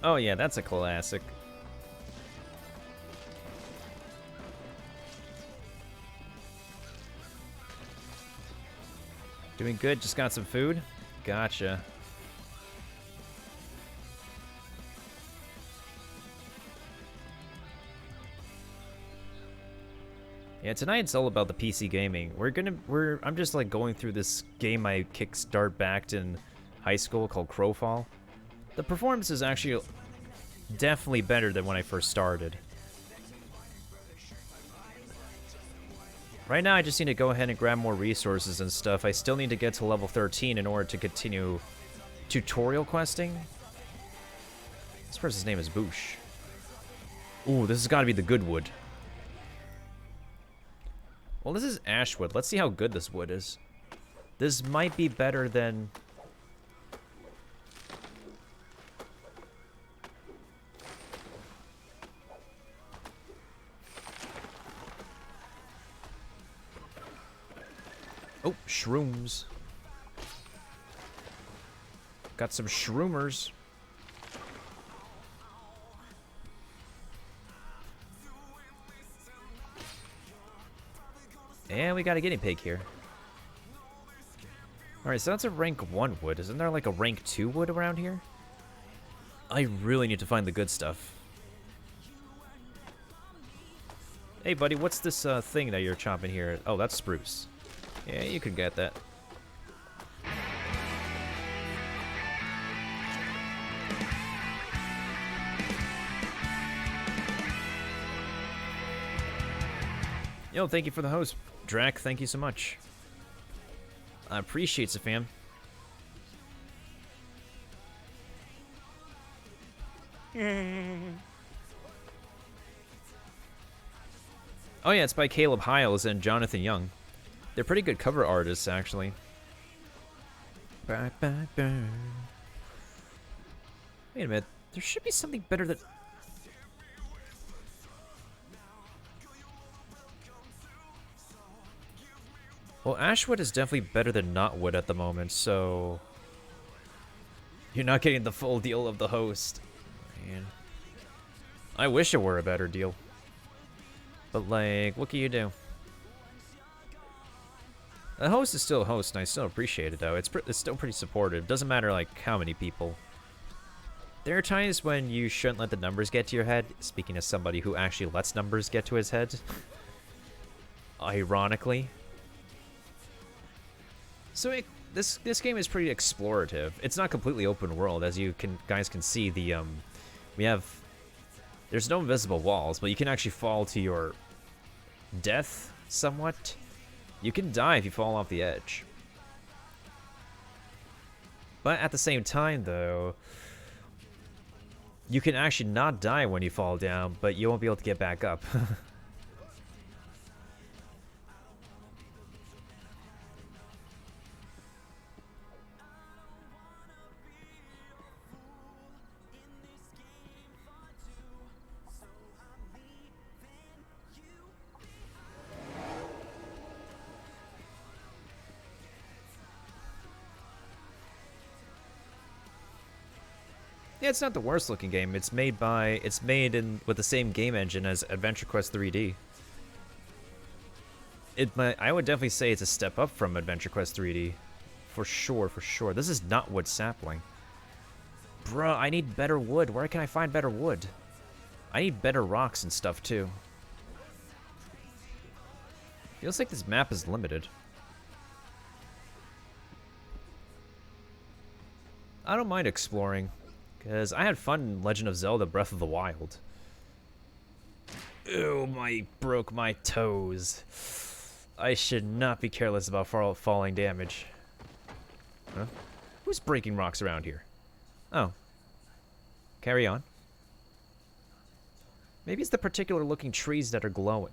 S2: Oh yeah, that's a classic. Doing good, just got some food? Gotcha. Yeah, tonight's all about the PC gaming. I'm just like going through this game I kickstart backed in high school called Crowfall. The performance is actually definitely better than when I first started. Right now I just need to go ahead and grab more resources and stuff. I still need to get to level 13 in order to continue tutorial questing. This person's name is Boosh. Ooh, this has got to be the good wood. Well, this is Ashwood. Let's see how good this wood is. This might be better than... Oh, shrooms. Got some shroomers. And we got a guinea pig here. Alright, so that's a rank 1 wood. Isn't there like a rank 2 wood around here? I really need to find the good stuff. Hey, buddy, what's this thing that you're chopping here? Oh, that's spruce. Yeah, you can get that. Yo, thank you for the host. Drac, thank you so much. I appreciate it, fam. Oh yeah, it's by Caleb Hiles and Jonathan Young. They're pretty good cover artists, actually. Wait a minute. There should be something better that... Well, Ashwood is definitely better than Knotwood at the moment, so... You're not getting the full deal of the host. Man. I wish it were a better deal. But, like, what can you do? The host is still a host, and I still appreciate it, though. It's still pretty supportive. Doesn't matter, like, how many people. There are times when you shouldn't let the numbers get to your head. Speaking as somebody who actually lets numbers get to his head. Ironically. So this game is pretty explorative. It's not completely open world, as you guys can see. There's no invisible walls, but you can actually fall to your death somewhat. You can die if you fall off the edge. But at the same time, though, you can actually not die when you fall down, but you won't be able to get back up. Yeah, it's not the worst looking game. It's made with the same game engine as Adventure Quest 3D. I would definitely say it's a step up from Adventure Quest 3D. For sure, for sure. This is not wood sapling. Bruh, I need better wood. Where can I find better wood? I need better rocks and stuff too. Feels like this map is limited. I don't mind exploring. Because I had fun in Legend of Zelda Breath of the Wild. Ew, broke my toes. I should not be careless about falling damage. Huh? Who's breaking rocks around here? Oh. Carry on. Maybe it's the particular looking trees that are glowing.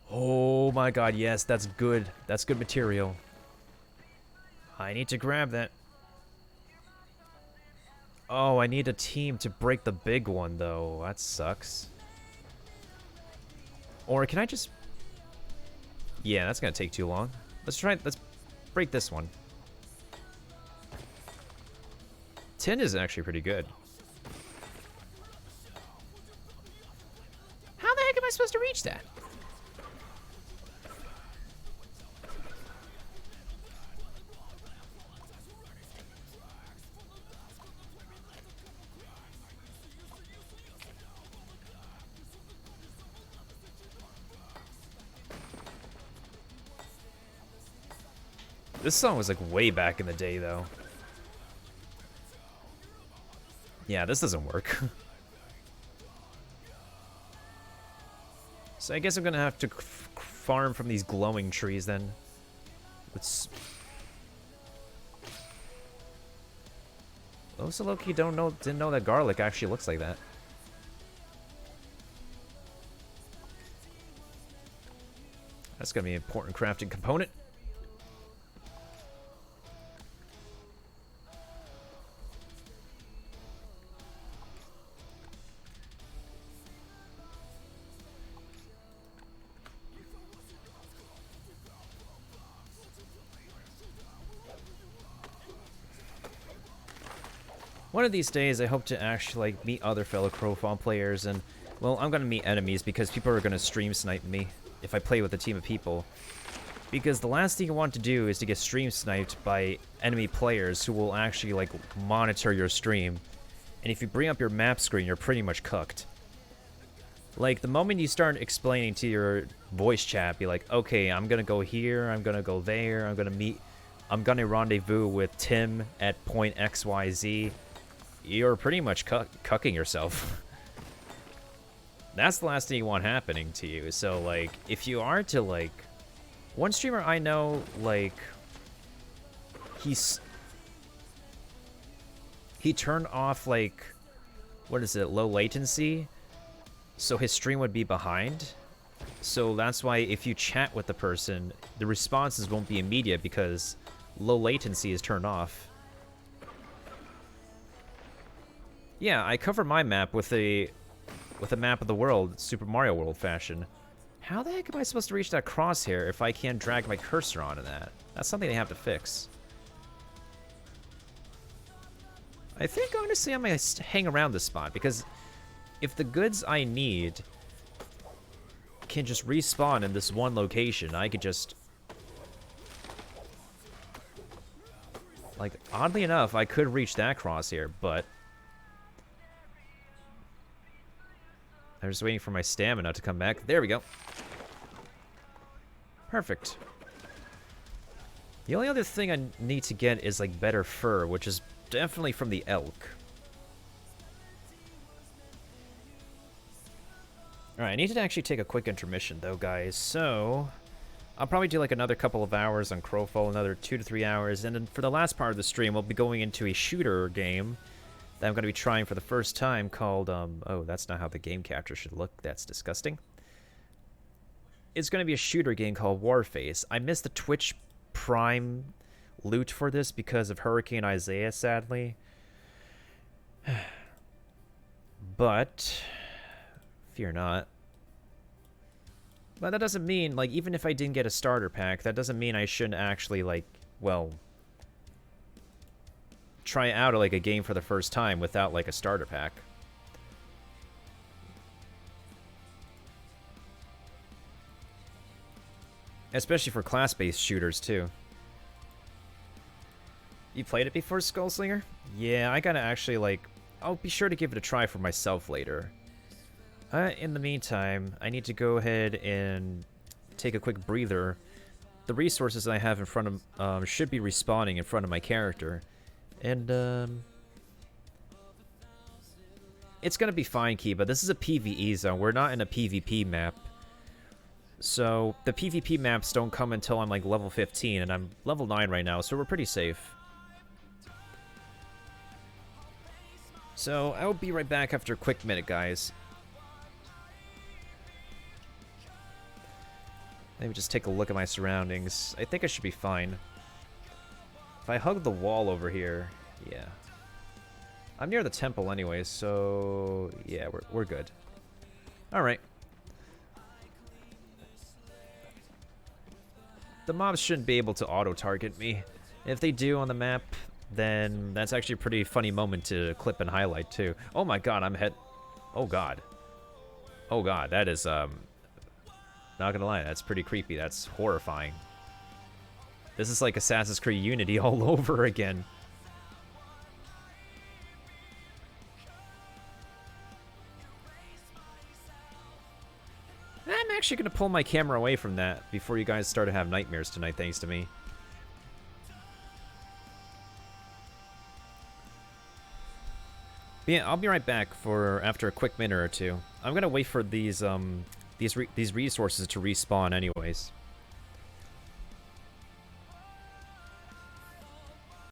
S2: Oh my god, yes, that's good. That's good material. I need to grab that. Oh, I need a team to break the big one, though. That sucks. Or can I just... Yeah, that's gonna take too long. Let's break this one. Tin is actually pretty good.
S6: How the heck am I supposed to reach that?
S2: This song was like way back in the day, though. Yeah, this doesn't work. So I guess I'm gonna have to farm from these glowing trees then. Let's... Oh, so Loki didn't know that garlic actually looks like that. That's gonna be an important crafting component. One of these days, I hope to actually meet other fellow Crowfall players, and well, I'm gonna meet enemies because people are gonna stream snipe me if I play with a team of people. Because the last thing you want to do is to get stream sniped by enemy players who will actually like monitor your stream And if you bring up your map screen, you're pretty much cooked. Like, the moment you start explaining to your voice chat, be like, okay, I'm gonna go here, I'm gonna go there, I'm gonna rendezvous with Tim at point XYZ, you're pretty much cucking yourself. That's the last thing you want happening to you. So, like, if you are to, like... One streamer I know, like... He turned off, like... What is it? Low latency? So his stream would be behind. So that's why if you chat with the person, the responses won't be immediate because low latency is turned off. Yeah, I cover my map with a map of the world, Super Mario World fashion. How the heck am I supposed to reach that crosshair if I can't drag my cursor onto that? That's something they have to fix. I think, honestly, I might hang around this spot, because if the goods I need can just respawn in this one location, I could just... Like, oddly enough, I could reach that crosshair, but... I'm just waiting for my stamina to come back. There we go. Perfect. The only other thing I need to get is, like, better fur, which is definitely from the elk. Alright, I need to actually take a quick intermission, though, guys. So, I'll probably do, like, another couple of hours on Crowfall, another 2 to 3 hours, and then for the last part of the stream, we'll be going into a shooter game that I'm going to be trying for the first time called, oh, that's not how the game capture should look. That's disgusting. It's going to be a shooter game called Warface. I missed the Twitch Prime loot for this because of Hurricane Isaiah, sadly. But, fear not. But that doesn't mean, like, even if I didn't get a starter pack, that doesn't mean I shouldn't actually, like, well... try out like a game for the first time without like a starter pack. Especially for class-based shooters too. You played it before, Skullslinger? Yeah, I gotta actually like... I'll be sure to give it a try for myself later. In the meantime, I need to go ahead and take a quick breather. The resources I have in front of should be respawning in front of my character. And, it's gonna be fine, Kiba. This is a PvE zone. We're not in a PvP map. So, the PvP maps don't come until I'm, like, level 15, and I'm level 9 right now, so we're pretty safe. So, I'll be right back after a quick minute, guys. Maybe just take a look at my surroundings. I think I should be fine. If I hug the wall over here, yeah. I'm near the temple anyway, so yeah, we're good. Alright. The mobs shouldn't be able to auto-target me. If they do on the map, then that's actually a pretty funny moment to clip and highlight too. Oh my god, I'm hit. Oh god. Oh god, that is, not gonna lie, that's pretty creepy. That's horrifying. This is like Assassin's Creed Unity all over again. I'm actually going to pull my camera away from that before you guys start to have nightmares tonight, thanks to me. But yeah, I'll be right back after a quick minute or two. I'm going to wait for these resources to respawn anyways.